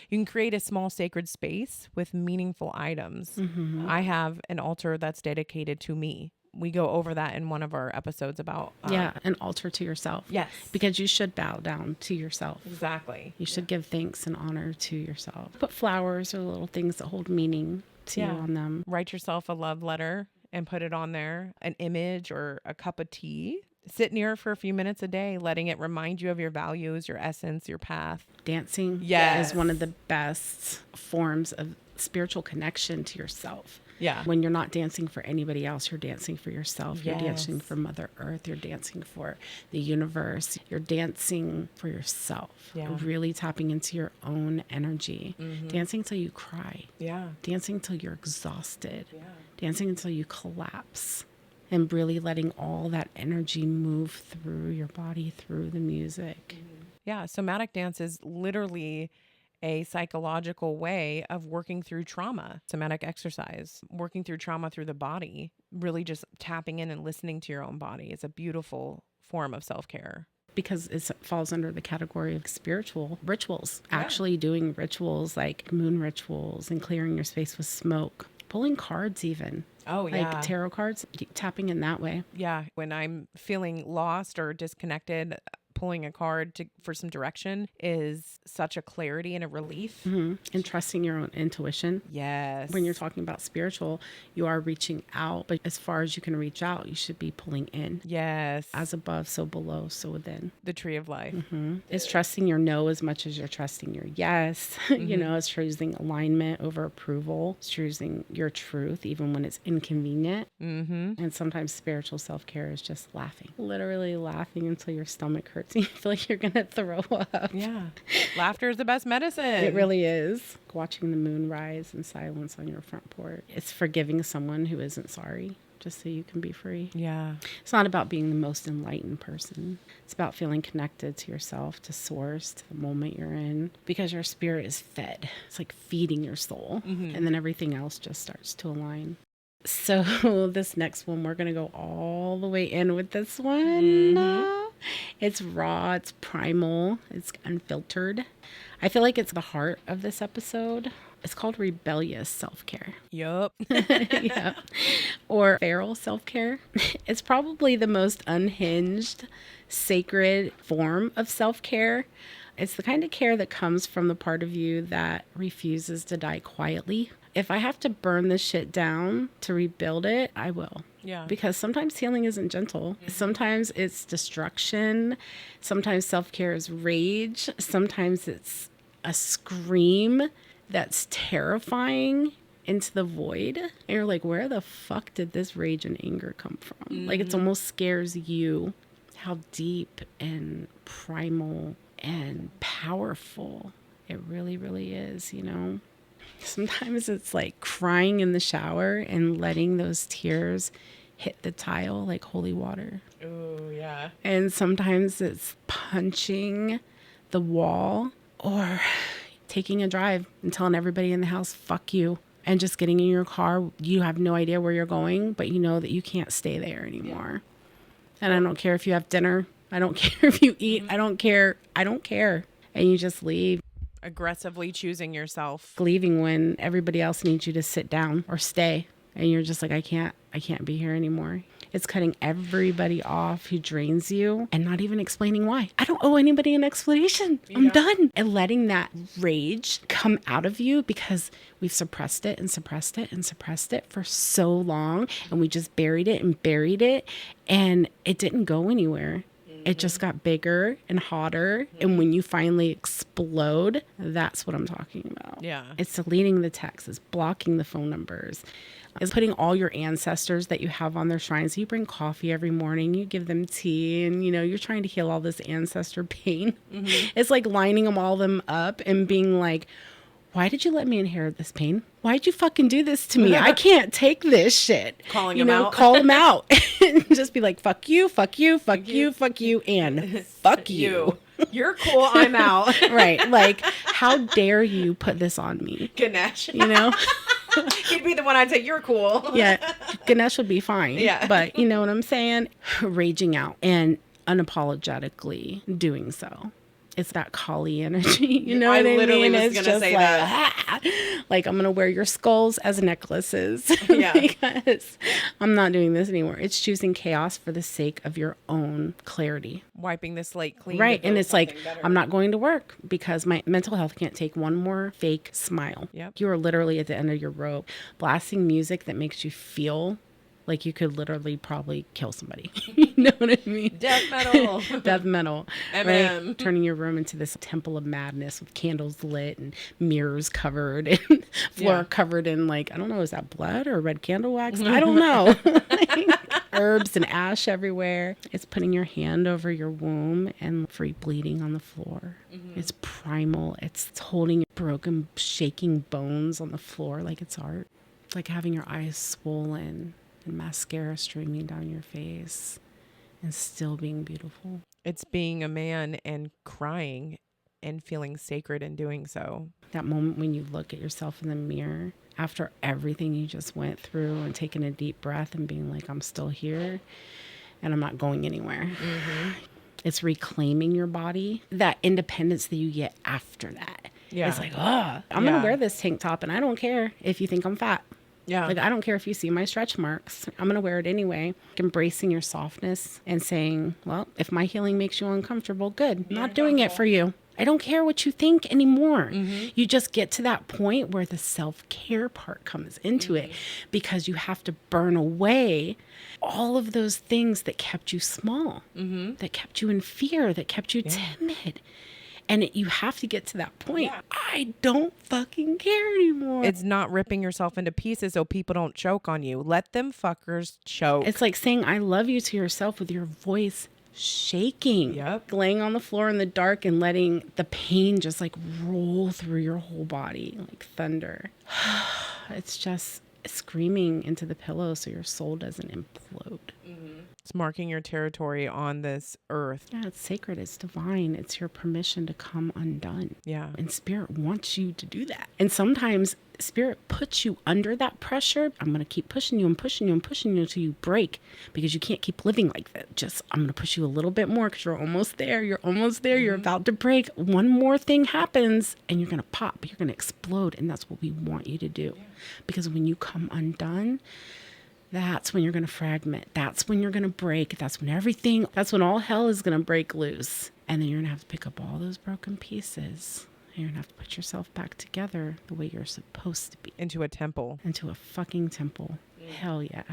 You can create a small sacred space with meaningful items. I have an altar that's dedicated to me. We go over that in one of our episodes about... an altar to yourself. Yes. Because you should bow down to yourself. Exactly. You should give thanks and honor to yourself. Put flowers or little things that hold meaning to you on them. Write yourself a love letter and put it on there, an image or a cup of tea. Sit near it for a few minutes a day, letting it remind you of your values, your essence, your path. Dancing is one of the best forms of spiritual connection to yourself. Yeah. When you're not dancing for anybody else, you're dancing for yourself. You're dancing for Mother Earth. You're dancing for the universe. You're dancing for yourself. Yeah. Really tapping into your own energy. Dancing till you cry. Yeah. Dancing till you're exhausted. Yeah. Dancing until you collapse. And really letting all that energy move through your body, through the music. Yeah. Somatic dance is literally a psychological way of working through trauma. Somatic exercise, working through trauma through the body, really just tapping in and listening to your own body. It's a beautiful form of self-care. Because it falls under the category of spiritual rituals. Actually doing rituals like moon rituals and clearing your space with smoke. Pulling cards even. Oh, yeah. Like tarot cards, tapping in that way. Yeah. When I'm feeling lost or disconnected, pulling a card for some direction is such a clarity and a relief. And trusting your own intuition. Yes. When you're talking about spiritual, you are reaching out, but as far as you can reach out, you should be pulling in. Yes. As above, so below, so within. The tree of life. It's trusting your no as much as you're trusting your yes. You know, it's choosing alignment over approval. It's choosing your truth, even when it's inconvenient. And sometimes spiritual self-care is just laughing. Literally laughing until your stomach hurts. You feel like you're going to throw up. Yeah. Laughter is the best medicine. It really is. Watching the moon rise in silence on your front porch. It's forgiving someone who isn't sorry, just so you can be free. Yeah. It's not about being the most enlightened person. It's about feeling connected to yourself, to source, to the moment you're in, because your spirit is fed. It's like feeding your soul. And then everything else just starts to align. So this next one, we're going to go all the way in with this one. It's raw, it's primal, it's unfiltered. I feel like it's the heart of this episode. It's called rebellious self-care. Yup. Yeah. Or feral self-care. It's probably the most unhinged, sacred form of self-care. It's the kind of care that comes from the part of you that refuses to die quietly. If I have to burn this shit down to rebuild it, I will. Yeah. Because sometimes healing isn't gentle. Sometimes it's destruction. Sometimes self-care is rage. Sometimes it's a scream that's terrifying into the void. And you're like, where the fuck did this rage and anger come from? Like, it almost scares you how deep and primal and powerful it really, really is, you know? Sometimes it's like crying in the shower and letting those tears hit the tile like holy water. Ooh, yeah. And sometimes it's punching the wall or taking a drive and telling everybody in the house, fuck you. And just getting in your car. You have no idea where you're going, but you know that you can't stay there anymore. And I don't care if you have dinner. I don't care if you eat. I don't care. I don't care. And you just leave. Aggressively choosing yourself. Leaving when everybody else needs you to sit down or stay. And you're just like, I can't be here anymore. It's cutting everybody off who drains you and not even explaining why. I don't owe anybody an explanation. I'm done. And letting that rage come out of you because we've suppressed it and suppressed it and suppressed it for so long. And we just buried it and buried it. And it didn't go anywhere. It just got bigger and hotter. And when you finally explode, that's what I'm talking about. Yeah. It's deleting the texts. It's blocking the phone numbers. It's putting all your ancestors that you have on their shrines. You bring coffee every morning. You give them tea. And, you're trying to heal all this ancestor pain. It's like lining all of them up and being like, why did you let me inherit this pain? Why'd you fucking do this to me? I can't take this shit. Calling them out. Call them out. And just be like, fuck you, fuck you, fuck you, fuck you, and fuck you. You're cool. I'm out. Right. Like, how dare you put this on me? Ganesh. He'd be the one I'd say, you're cool. Yeah. Ganesh would be fine. Yeah. But you know what I'm saying? Raging out and unapologetically doing so. It's that Kali energy, you know what I mean? literally was It's gonna just say like, that. like I'm gonna wear your skulls as necklaces Yeah. because I'm not doing this anymore. It's choosing chaos for the sake of your own clarity. Wiping the slate clean. Right. to And build it's like, something better. I'm not going to work because my mental health can't take one more fake smile. Yep. You are literally at the end of your rope, blasting music that makes you feel like you could literally probably kill somebody. You know what I mean? Death metal. Death metal. Eminem. Right? Turning your room into this temple of madness with candles lit and mirrors covered and floor covered in like, I don't know, is that blood or red candle wax? I don't know. Herbs and ash everywhere. It's putting your hand over your womb and free bleeding on the floor. It's primal. It's holding broken, shaking bones on the floor like it's art. It's like having your eyes swollen and mascara streaming down your face and still being beautiful. It's being a man and crying and feeling sacred in doing so. That moment when you look at yourself in the mirror after everything you just went through and taking a deep breath and being like, I'm still here and I'm not going anywhere. It's reclaiming your body, that independence that you get after that. Yeah. It's like, I'm going to wear this tank top and I don't care if you think I'm fat. Yeah. Like, I don't care if you see my stretch marks. I'm going to wear it anyway. Embracing your softness and saying, well, if my healing makes you uncomfortable, good. I'm not doing it for you. I don't care what you think anymore. You just get to that point where the self-care part comes into it because you have to burn away all of those things that kept you small, that kept you in fear, that kept you timid. And you have to get to that point. I don't fucking care anymore. It's not ripping yourself into pieces so people don't choke on you. Let them fuckers choke. It's like saying I love you to yourself with your voice shaking. Yep. Laying on the floor in the dark and letting the pain just like roll through your whole body like thunder. It's just screaming into the pillow so your soul doesn't implode. It's marking your territory on this earth. Yeah, it's sacred. It's divine. It's your permission to come undone. Yeah. And spirit wants you to do that. And sometimes spirit puts you under that pressure. I'm going to keep pushing you and pushing you and pushing you until you break because you can't keep living like that. Just, I'm going to push you a little bit more because you're almost there. You're almost there. You're about to break. One more thing happens and you're going to pop. You're going to explode. And that's what we want you to do. Because when you come undone, that's when you're going to fragment. That's when you're going to break. That's when all hell is going to break loose. And then you're going to have to pick up all those broken pieces. And you're going to have to put yourself back together the way you're supposed to be. Into a temple. Into a fucking temple. Hell yeah.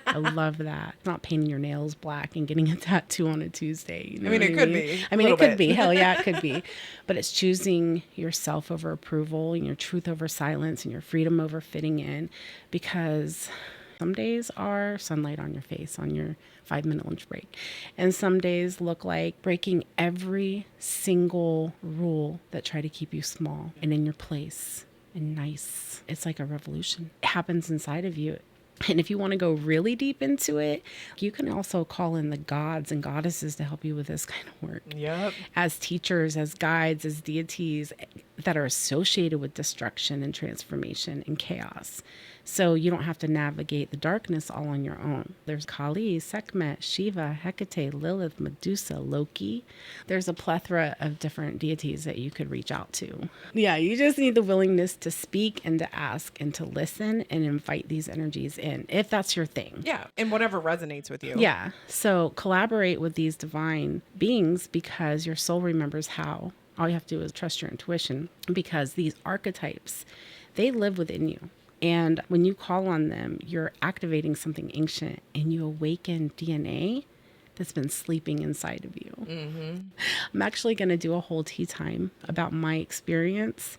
I love that. It's not painting your nails black and getting a tattoo on a Tuesday. You know it could be. I mean, it could be. Hell yeah, it could be. But it's choosing yourself over approval and your truth over silence and your freedom over fitting in. Because some days are sunlight on your face on your 5-minute lunch break. And some days look like breaking every single rule that try to keep you small and in your place and nice. It's like a revolution. It happens inside of you. And if you want to go really deep into it, you can also call in the gods and goddesses to help you with this kind of work. Yep. As teachers, as guides, as deities that are associated with destruction and transformation and chaos. So you don't have to navigate the darkness all on your own. There's Kali, Sekhmet, Shiva, Hecate, Lilith, Medusa, Loki. There's a plethora of different deities that you could reach out to. Yeah, you just need the willingness to speak and to ask and to listen and invite these energies in, if that's your thing. Yeah, and whatever resonates with you. Yeah, so collaborate with these divine beings because your soul remembers how. All you have to do is trust your intuition, because these archetypes, they live within you. And when you call on them, you're activating something ancient and you awaken DNA that's been sleeping inside of you. Mm-hmm. I'm actually going to do a whole tea time about my experience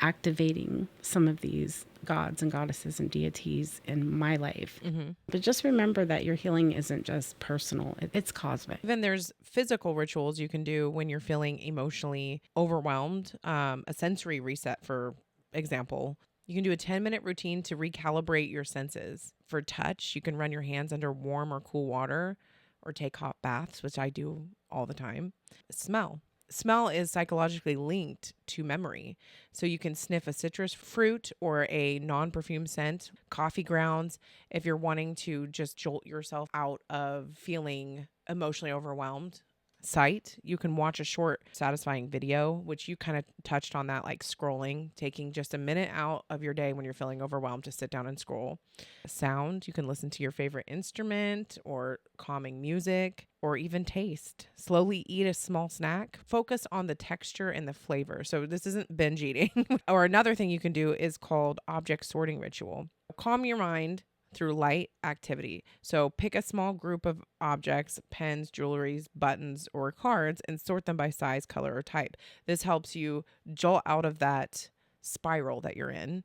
activating some of these gods and goddesses and deities in my life. Mm-hmm. But just remember that your healing isn't just personal, it's cosmic. Then there's physical rituals you can do when you're feeling emotionally overwhelmed. A sensory reset, for example. You can do a 10-minute routine to recalibrate your senses. For touch, you can run your hands under warm or cool water or take hot baths, which I do all the time. Smell. Smell is psychologically linked to memory. So you can sniff a citrus fruit or a non-perfume scent, coffee grounds, if you're wanting to just jolt yourself out of feeling emotionally overwhelmed. Sight, you can watch a short, satisfying video, which you kind of touched on that, like scrolling, taking just a minute out of your day when you're feeling overwhelmed to sit down and scroll. Sound, you can listen to your favorite instrument or calming music, or even taste. Slowly eat a small snack. Focus on the texture and the flavor. So this isn't binge eating. Or another thing you can do is called object sorting ritual. Calm your mind through light activity. So pick a small group of objects, pens, jewelries, buttons, or cards, and sort them by size, color, or type. This helps you jolt out of that spiral that you're in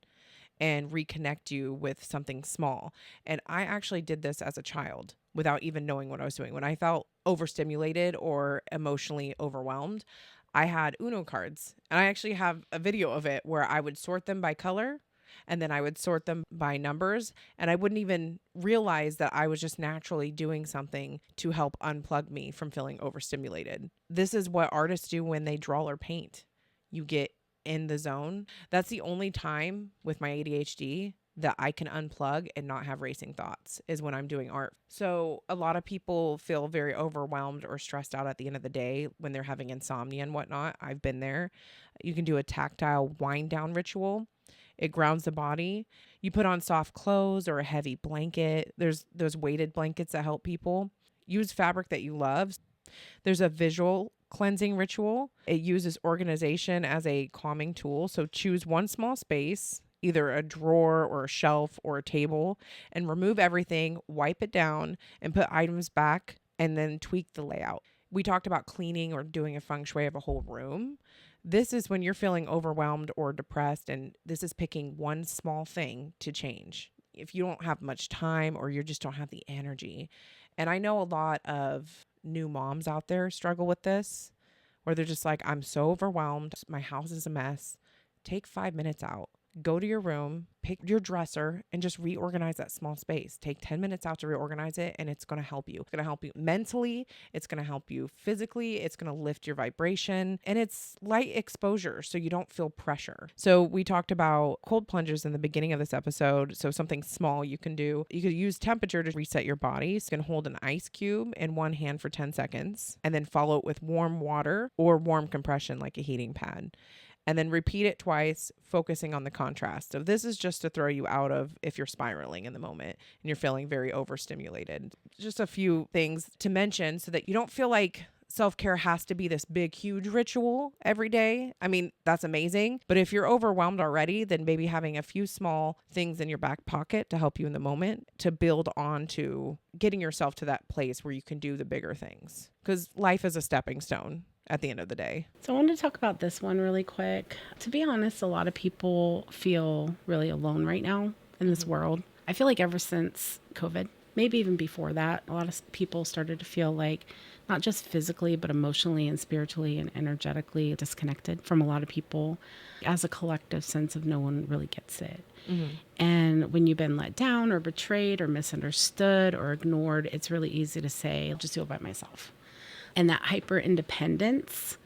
and reconnect you with something small. And I actually did this as a child without even knowing what I was doing. When I felt overstimulated or emotionally overwhelmed, I had Uno cards. And I actually have a video of it where I would sort them by color, and then I would sort them by numbers, and I wouldn't even realize that I was just naturally doing something to help unplug me from feeling overstimulated. This is what artists do when they draw or paint. You get in the zone. That's the only time with my ADHD that I can unplug and not have racing thoughts, is when I'm doing art. So a lot of people feel very overwhelmed or stressed out at the end of the day when they're having insomnia and whatnot. I've been there. You can do a tactile wind down ritual. It grounds the body. You put on soft clothes or a heavy blanket. There's those weighted blankets that help people. Use fabric that you love. There's a visual cleansing ritual. It uses organization as a calming tool. So choose one small space, either a drawer or a shelf or a table, and remove everything, wipe it down, and put items back, and then tweak the layout. We talked about cleaning or doing a feng shui of a whole room. This is when you're feeling overwhelmed or depressed, and this is picking one small thing to change. If you don't have much time or you just don't have the energy. And I know a lot of new moms out there struggle with this, where they're just like, I'm so overwhelmed. My house is a mess. Take 5 minutes out. Go to your room, pick your dresser, and just reorganize that small space. Take 10 minutes out to reorganize it, and it's going to help you. It's going to help you mentally. It's going to help you physically. It's going to lift your vibration, and it's light exposure so you don't feel pressure. So we talked about cold plunges in the beginning of this episode. So something small you can do. You could use temperature to reset your body. So you can hold an ice cube in one hand for 10 seconds, and then follow it with warm water or warm compression like a heating pad. And then repeat it twice, focusing on the contrast. So this is just to throw you out of if you're spiraling in the moment and you're feeling very overstimulated. Just a few things to mention so that you don't feel like self-care has to be this big, huge ritual every day. I mean, that's amazing. But if you're overwhelmed already, then maybe having a few small things in your back pocket to help you in the moment to build on to getting yourself to that place where you can do the bigger things. Because life is a stepping stone at the end of the day. So I wanted to talk about this one really quick. To be honest, a lot of people feel really alone right now in this world. I feel like ever since COVID, maybe even before that, a lot of people started to feel like not just physically, but emotionally and spiritually and energetically disconnected from a lot of people, as a collective sense of no one really gets it. And when you've been let down or betrayed or misunderstood or ignored, it's really easy to say, I'll just do it by myself. And that hyper independence,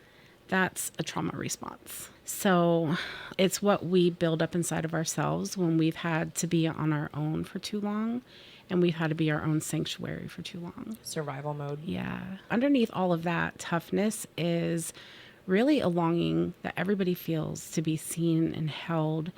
that's a trauma response. So it's what we build up inside of ourselves when we've had to be on our own for too long, and we've had to be our own sanctuary for too long. Survival mode. Yeah. Underneath all of that toughness is really a longing that everybody feels to be seen and held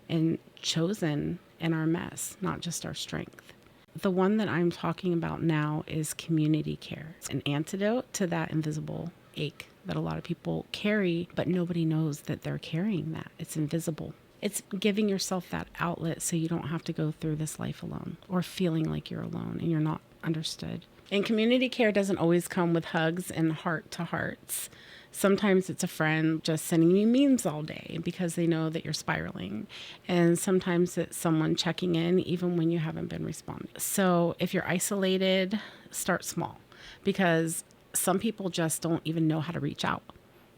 and chosen in our mess, not just our strength. The one that I'm talking about now is community care. It's an antidote to that invisible ache that a lot of people carry, but nobody knows that they're carrying that. It's invisible. It's giving yourself that outlet so you don't have to go through this life alone or feeling like you're alone and you're not understood. And community care doesn't always come with hugs and heart to hearts. Sometimes it's a friend just sending you memes all day because they know that you're spiraling. And sometimes it's someone checking in even when you haven't been responding. So if you're isolated, start small, because some people just don't even know how to reach out.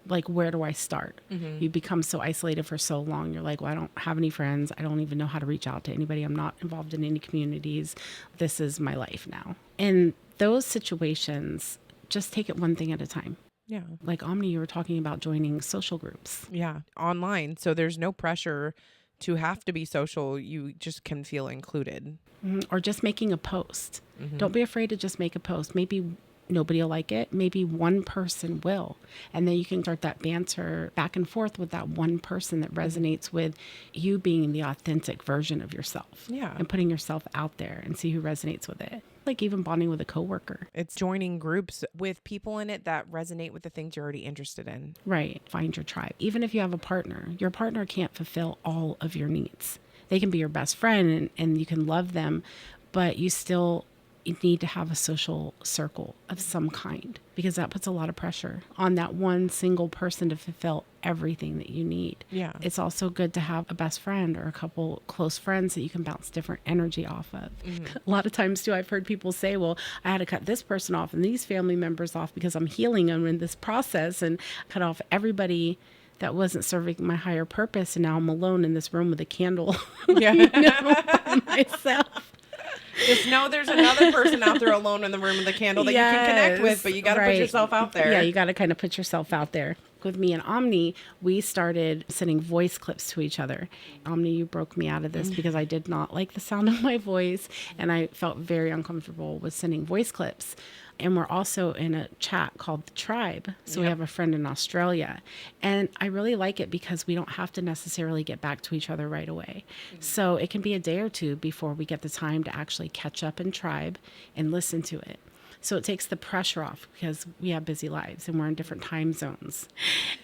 Like, where do I start? You become so isolated for so long. You're like, well, I don't have any friends. I don't even know how to reach out to anybody. I'm not involved in any communities. This is my life now. In those situations, just take it one thing at a time. Yeah. Like Omni, you were talking about joining social groups. Yeah. Online. So there's no pressure to have to be social. You just can feel included. Or just making a post. Don't be afraid to just make a post. Maybe nobody will like it. Maybe one person will. And then you can start that banter back and forth with that one person that resonates with you being the authentic version of yourself. Yeah. And putting yourself out there and see who resonates with it. Like even bonding with a coworker. It's joining groups with people in it that resonate with the things you're already interested in. Right. Find your tribe. Even if you have a partner, your partner can't fulfill all of your needs. They can be your best friend and you can love them, but you still need to have a social circle of some kind, because that puts a lot of pressure on that one single person to fulfill everything that you need. Yeah. It's also good to have a best friend or a couple close friends that you can bounce different energy off of. A lot of times too, I've heard people say, well, I had to cut this person off and these family members off because I'm healing them in this process, and cut off everybody that wasn't serving my higher purpose. And now I'm alone in this room with a candle, by myself. Just know there's another person out there alone in the room with a candle that you can connect with, but you got to put yourself out there. Yeah, you got to kind of put yourself out there. With me and Omni, we started sending voice clips to each other. Omni, you broke me out of this because I did not like the sound of my voice, and I felt very uncomfortable with sending voice clips. And we're also in a chat called The Tribe. So we have a friend in Australia. And I really like it because we don't have to necessarily get back to each other right away. So it can be a day or two before we get the time to actually catch up in Tribe and listen to it. So it takes the pressure off because we have busy lives and we're in different time zones.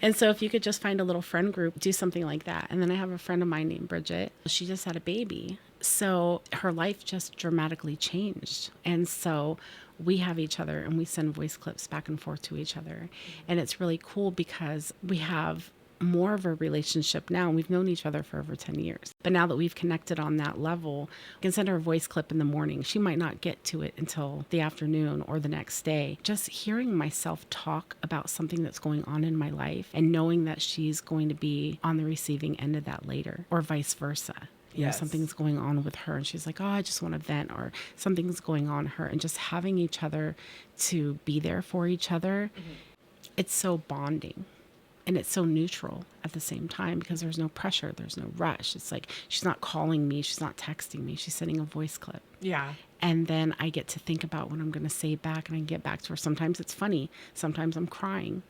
And so if you could just find a little friend group, do something like that. And then I have a friend of mine named Bridget. She just had a baby. So her life just dramatically changed. And so we have each other and we send voice clips back and forth to each other. And it's really cool because we have more of a relationship now. We've known each other for over 10 years. But now that we've connected on that level, I can send her a voice clip in the morning. She might not get to it until the afternoon or the next day. Just hearing myself talk about something that's going on in my life and knowing that she's going to be on the receiving end of that later, or vice versa. You know, something's going on with her and she's like, oh, I just want to vent, or something's going on her, and just having each other to be there for each other. It's so bonding. And it's so neutral at the same time because there's no pressure. There's no rush. It's like she's not calling me. She's not texting me. She's sending a voice clip. Yeah. And then I get to think about what I'm going to say back, and I can get back to her. Sometimes it's funny. Sometimes I'm crying.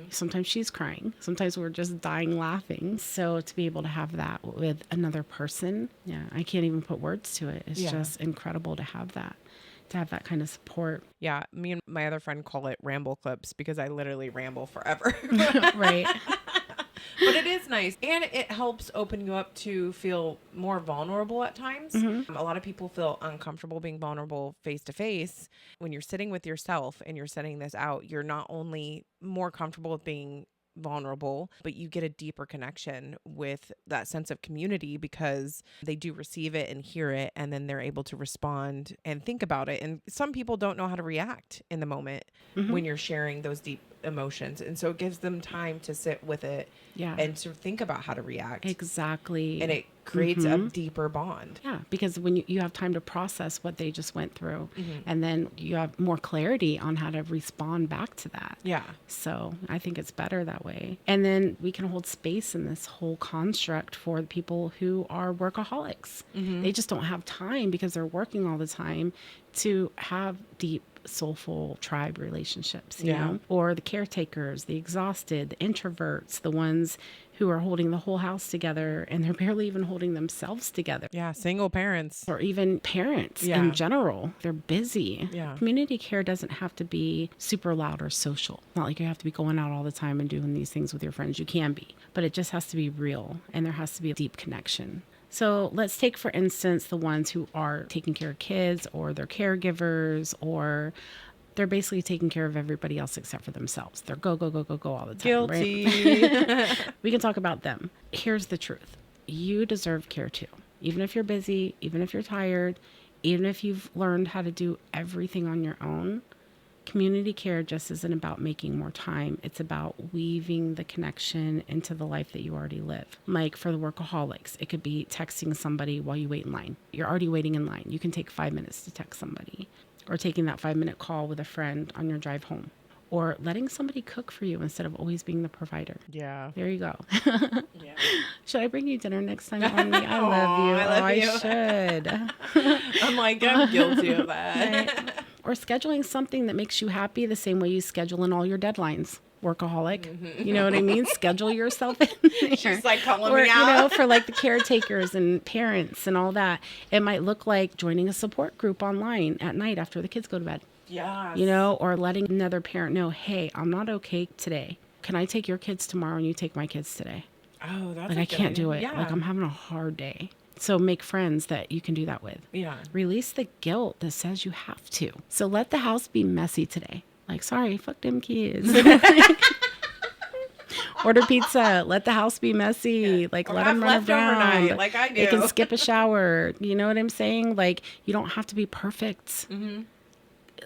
Sometimes she's crying. Sometimes we're just dying laughing. So to be able to have that with another person, I can't even put words to it. It's just incredible to have that. To have that kind of support. Yeah. Me and my other friend call it ramble clips because I literally ramble forever. Right. But it is nice. And it helps open you up to feel more vulnerable at times. A lot of people feel uncomfortable being vulnerable face to face. When you're sitting with yourself and you're setting this out, you're not only more comfortable with being vulnerable, but you get a deeper connection with that sense of community because they do receive it and hear it, and then they're able to respond and think about it. And some people don't know how to react in the moment when you're sharing those deep emotions. And so it gives them time to sit with it and to think about how to react. Exactly. And it creates a deeper bond. Yeah, because when you have time to process what they just went through, and then you have more clarity on how to respond back to that. Yeah. So I think it's better that way. And then we can hold space in this whole construct for the people who are workaholics. They just don't have time because they're working all the time to have deep, soulful tribe relationships, you know, or the caretakers, the exhausted, the introverts, the ones who are holding the whole house together and they're barely even holding themselves together. Yeah. Single parents. Or even parents in general. They're busy. Yeah. Community care doesn't have to be super loud or social. Not like you have to be going out all the time and doing these things with your friends. You can be, but it just has to be real and there has to be a deep connection. So let's take, for instance, the ones who are taking care of kids or they're caregivers or they're basically taking care of everybody else except for themselves. They're go, go, go, go, go all the time. Guilty. Right? We can talk about them. Here's the truth. You deserve care too. Even if you're busy, even if you're tired, even if you've learned how to do everything on your own, community care just isn't about making more time. It's about weaving the connection into the life that you already live. Like for the workaholics, it could be texting somebody while you wait in line. You're already waiting in line. You can take 5 minutes to text somebody, or taking that 5-minute call with a friend on your drive home, or letting somebody cook for you instead of always being the provider. Yeah. There you go. Should I bring you dinner next time, Omni? I love you. I should. I'm like, I'm guilty of that. Right. Or scheduling something that makes you happy the same way you schedule in all your deadlines. Workaholic. You know what I mean? Schedule yourself in there. She's like calling or, me out. You know, for like the caretakers and parents and all that. It might look like joining a support group online at night after the kids go to bed. Yes. You know, or letting another parent know, hey, I'm not okay today. Can I take your kids tomorrow and you take my kids today? Oh, that's like I can't do it. Yeah. Like I'm having a hard day. So make friends that you can do that with. Yeah. Release the guilt that says you have to. So let the house be messy today. Like, sorry, fuck them kids. Order pizza. Let the house be messy. Yeah. Like, or let them run around. Like I do. They can skip a shower. You know what I'm saying? Like, you don't have to be perfect.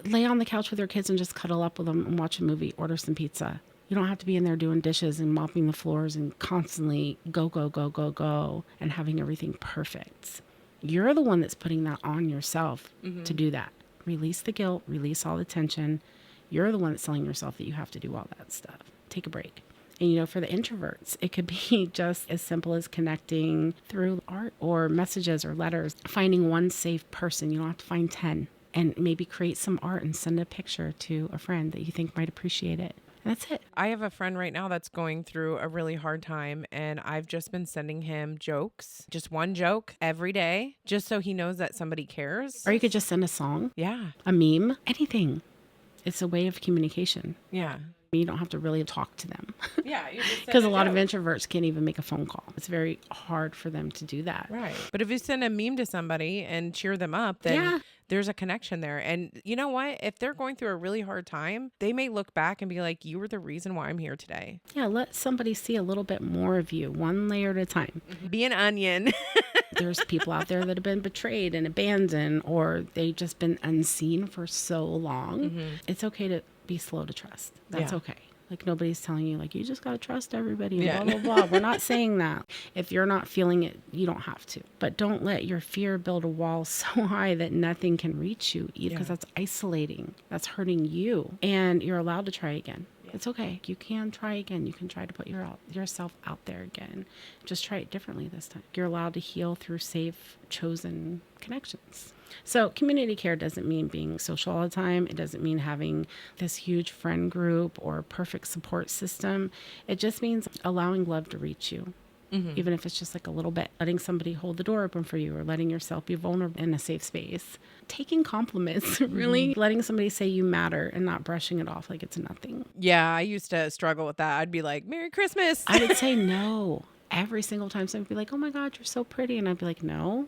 Lay on the couch with your kids and just cuddle up with them and watch a movie. Order some pizza. You don't have to be in there doing dishes and mopping the floors and constantly go, go, go, go, go, and having everything perfect. You're the one that's putting that on yourself to do that. Release the guilt. Release all the tension. You're the one that's telling yourself that you have to do all that stuff. Take a break. And, you know, for the introverts, it could be just as simple as connecting through art or messages or letters. Finding one safe person. You don't have to find 10. And maybe create some art and send a picture to a friend that you think might appreciate it. And that's it. I have a friend right now that's going through a really hard time, and I've just been sending him jokes, just one joke every day, just so he knows that somebody cares. Or you could just send a song. Yeah. A meme. Anything. It's a way of communication. Yeah. You don't have to really talk to them. Yeah. Because a lot of introverts can't even make a phone call. It's very hard for them to do that. Right. But if you send a meme to somebody and cheer them up, then there's a connection there. And you know what? If they're going through a really hard time, they may look back and be like, you were the reason why I'm here today. Yeah. Let somebody see a little bit more of you, one layer at a time. Be an onion. There's people out there that have been betrayed and abandoned, or they've just been unseen for so long. It's okay to be slow to trust. That's okay. Like nobody's telling you like, you just got to trust everybody and blah, blah, blah. We're not saying that. If you're not feeling it, you don't have to. But don't let your fear build a wall so high that nothing can reach you, because that's isolating. That's hurting you. And you're allowed to try again. It's okay. You can try again. You can try to put yourself out there again. Just try it differently this time. You're allowed to heal through safe, chosen connections. So community care doesn't mean being social all the time. It doesn't mean having this huge friend group or perfect support system. It just means allowing love to reach you. Even if it's just like a little bit, letting somebody hold the door open for you, or letting yourself be vulnerable in a safe space, taking compliments, really letting somebody say you matter and not brushing it off like it's nothing. Yeah, I used to struggle with that. I'd be like, Merry Christmas. I would say no every single time. Somebody would be like, oh my God, you're so pretty. And I'd be like, no.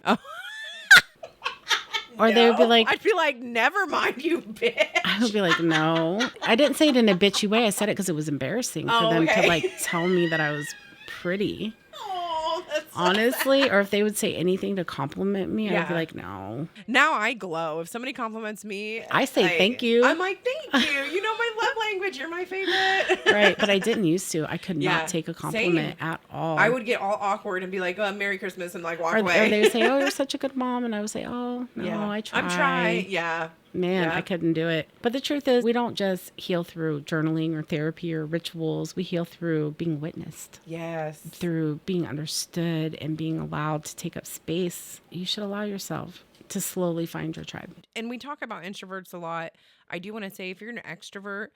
Or they would be No. like, I'd be like, never mind, you bitch. I would be like, no. I didn't say it in a bitchy way. I said it because it was embarrassing for them to like tell me that I was pretty. Oh, that's so Honestly, sad. or if they would say anything to compliment me, I would be Yeah. like, no. Now I glow. If somebody compliments me, I say thank you. I'm like, thank you. You know my love language. You're my favorite. Right. But I didn't used to. I could Yeah, not take a compliment same. at all. I would get all awkward and be like, oh, Merry Christmas, and like walk or away. they would say, oh, you're such a good mom. And I would say, oh, no, Yeah. I try. I'm trying. Yeah. Man, Yeah. I couldn't do it. But the truth is, we don't just heal through journaling or therapy or rituals. We heal through being witnessed, Yes. through being understood and being allowed to take up space. You should allow yourself to slowly find your tribe. And we talk about introverts a lot. I do want to say, if you're an extrovert,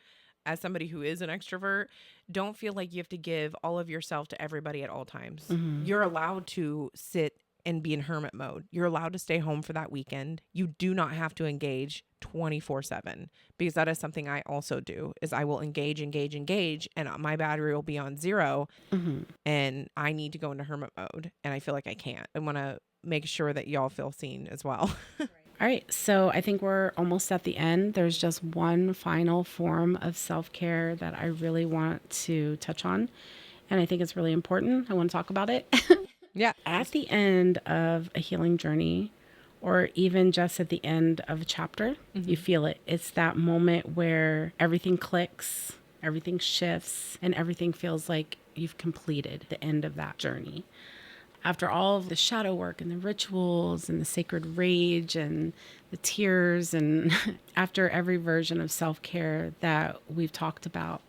as somebody who is an extrovert, don't feel like you have to give all of yourself to everybody at all times. Mm-hmm. You're allowed to sit and be in hermit mode. You're allowed to stay home for that weekend. You do not have to engage 24/7, because that is something I also do, is I will engage, and my battery will be on 0, Mm-hmm. and I need to go into hermit mode, and I feel like I can't. I want to make sure that y'all feel seen as well. All right, so I think we're almost at the end. There's just one final form of self-care that I really want to touch on, and I think it's really important. I want to talk about it. Yeah. At the end of a healing journey, or even just at the end of a chapter, you feel it. It's that moment where everything clicks, everything shifts, and everything feels like you've completed the end of that journey. After all of the shadow work and the rituals and the sacred rage and the tears, and after every version of self-care that we've talked about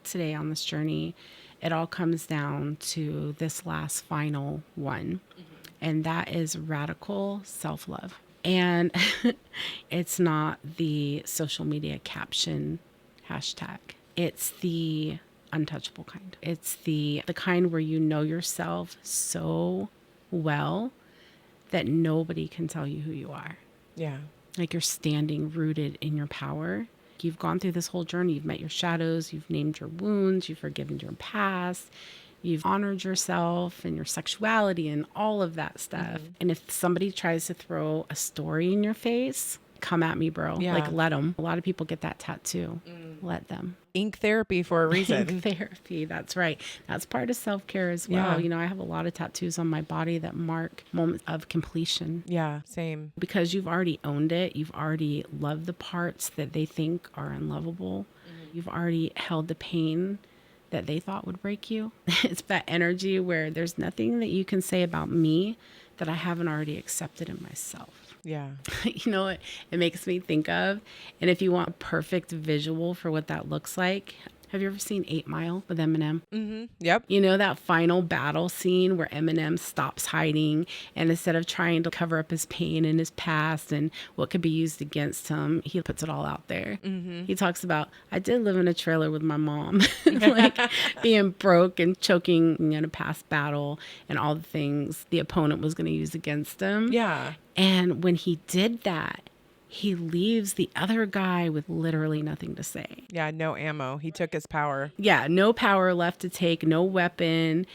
today on this journey, it all comes down to this last final one. And that is radical self-love. And it's not the social media caption hashtag. It's the untouchable kind. It's the kind where you know yourself so well that nobody can tell you who you are. Yeah. Like you're standing rooted in your power. You've gone through this whole journey. You've met your shadows. You've named your wounds. You've forgiven your past. You've honored yourself and your sexuality and all of that stuff. And if somebody tries to throw a story in your face, come at me, bro. Yeah. Like, let them. A lot of people get that tattoo. Let them. Ink therapy for a reason. Therapy. That's right. That's part of self-care as well. Yeah. You know, I have a lot of tattoos on my body that mark moments of completion. Yeah, same. Because you've already owned it. You've already loved the parts that they think are unlovable. You've already held the pain that they thought would break you. It's that energy where there's nothing that you can say about me that I haven't already accepted in myself. Yeah. You know what it makes me think of? And if you want a perfect visual for what that looks like, have you ever seen 8 Mile with Eminem? Yep. You know that final battle scene where Eminem stops hiding, and instead of trying to cover up his pain and his past and what could be used against him, he puts it all out there. He talks about, I did live in a trailer with my mom, like being broke and choking in a past battle and all the things the opponent was going to use against him. Yeah. And when he did that, he leaves the other guy with literally nothing to say. Yeah, no ammo. He took his power. Yeah, no power left to take, no weapon.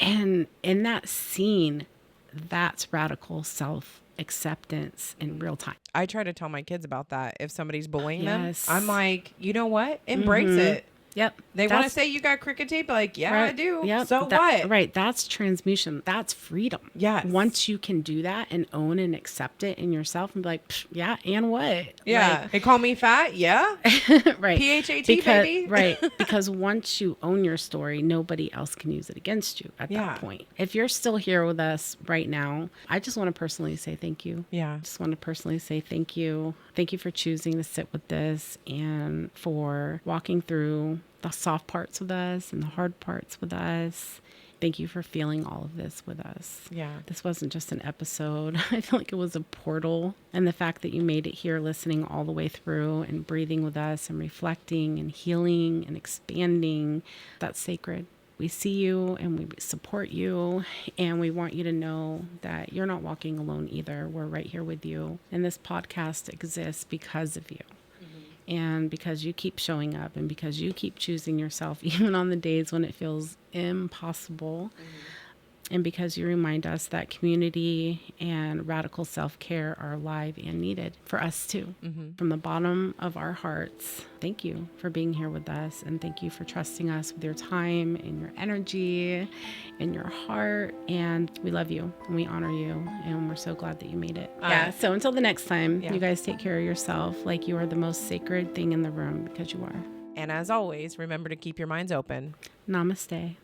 And in that scene, that's radical self-acceptance in real time. I try to tell my kids about that. If somebody's bullying Yes. them, I'm like, you know what? Embrace it. Yep. They want to That's- say you got crooked tape, like, yeah, right, I do. Yep. So that, what? Right. That's transmutation. That's freedom. Yes. Once you can do that and own and accept it in yourself and be like, "Psh, yeah, and what? Yeah. They call me fat. Yeah. Like, right. PHAT, Because- baby. Right. Because once you own your story, nobody else can use it against you at Yeah. that point. If you're still here with us right now, I just want to personally say thank you. Yeah. Just want to personally say thank you. Thank you for choosing to sit with this and for walking through the soft parts with us and the hard parts with us. Thank you for feeling all of this with us. Yeah. This wasn't just an episode. I feel like it was a portal. And the fact that you made it here listening all the way through and breathing with us and reflecting and healing and expanding, that's sacred. We see you and we support you, and we want you to know that you're not walking alone either. We're right here with you. And this podcast exists because of you. And because you keep showing up and because you keep choosing yourself, even on the days when it feels impossible. and because you remind us that community and radical self-care are alive and needed for us too. From the bottom of our hearts, thank you for being here with us, and thank you for trusting us with your time and your energy and your heart. And we love you and we honor you, and we're so glad that you made it. So until the next time, you guys take care of yourself like you are the most sacred thing in the room, because you are. And as always, remember to keep your minds open. Namaste.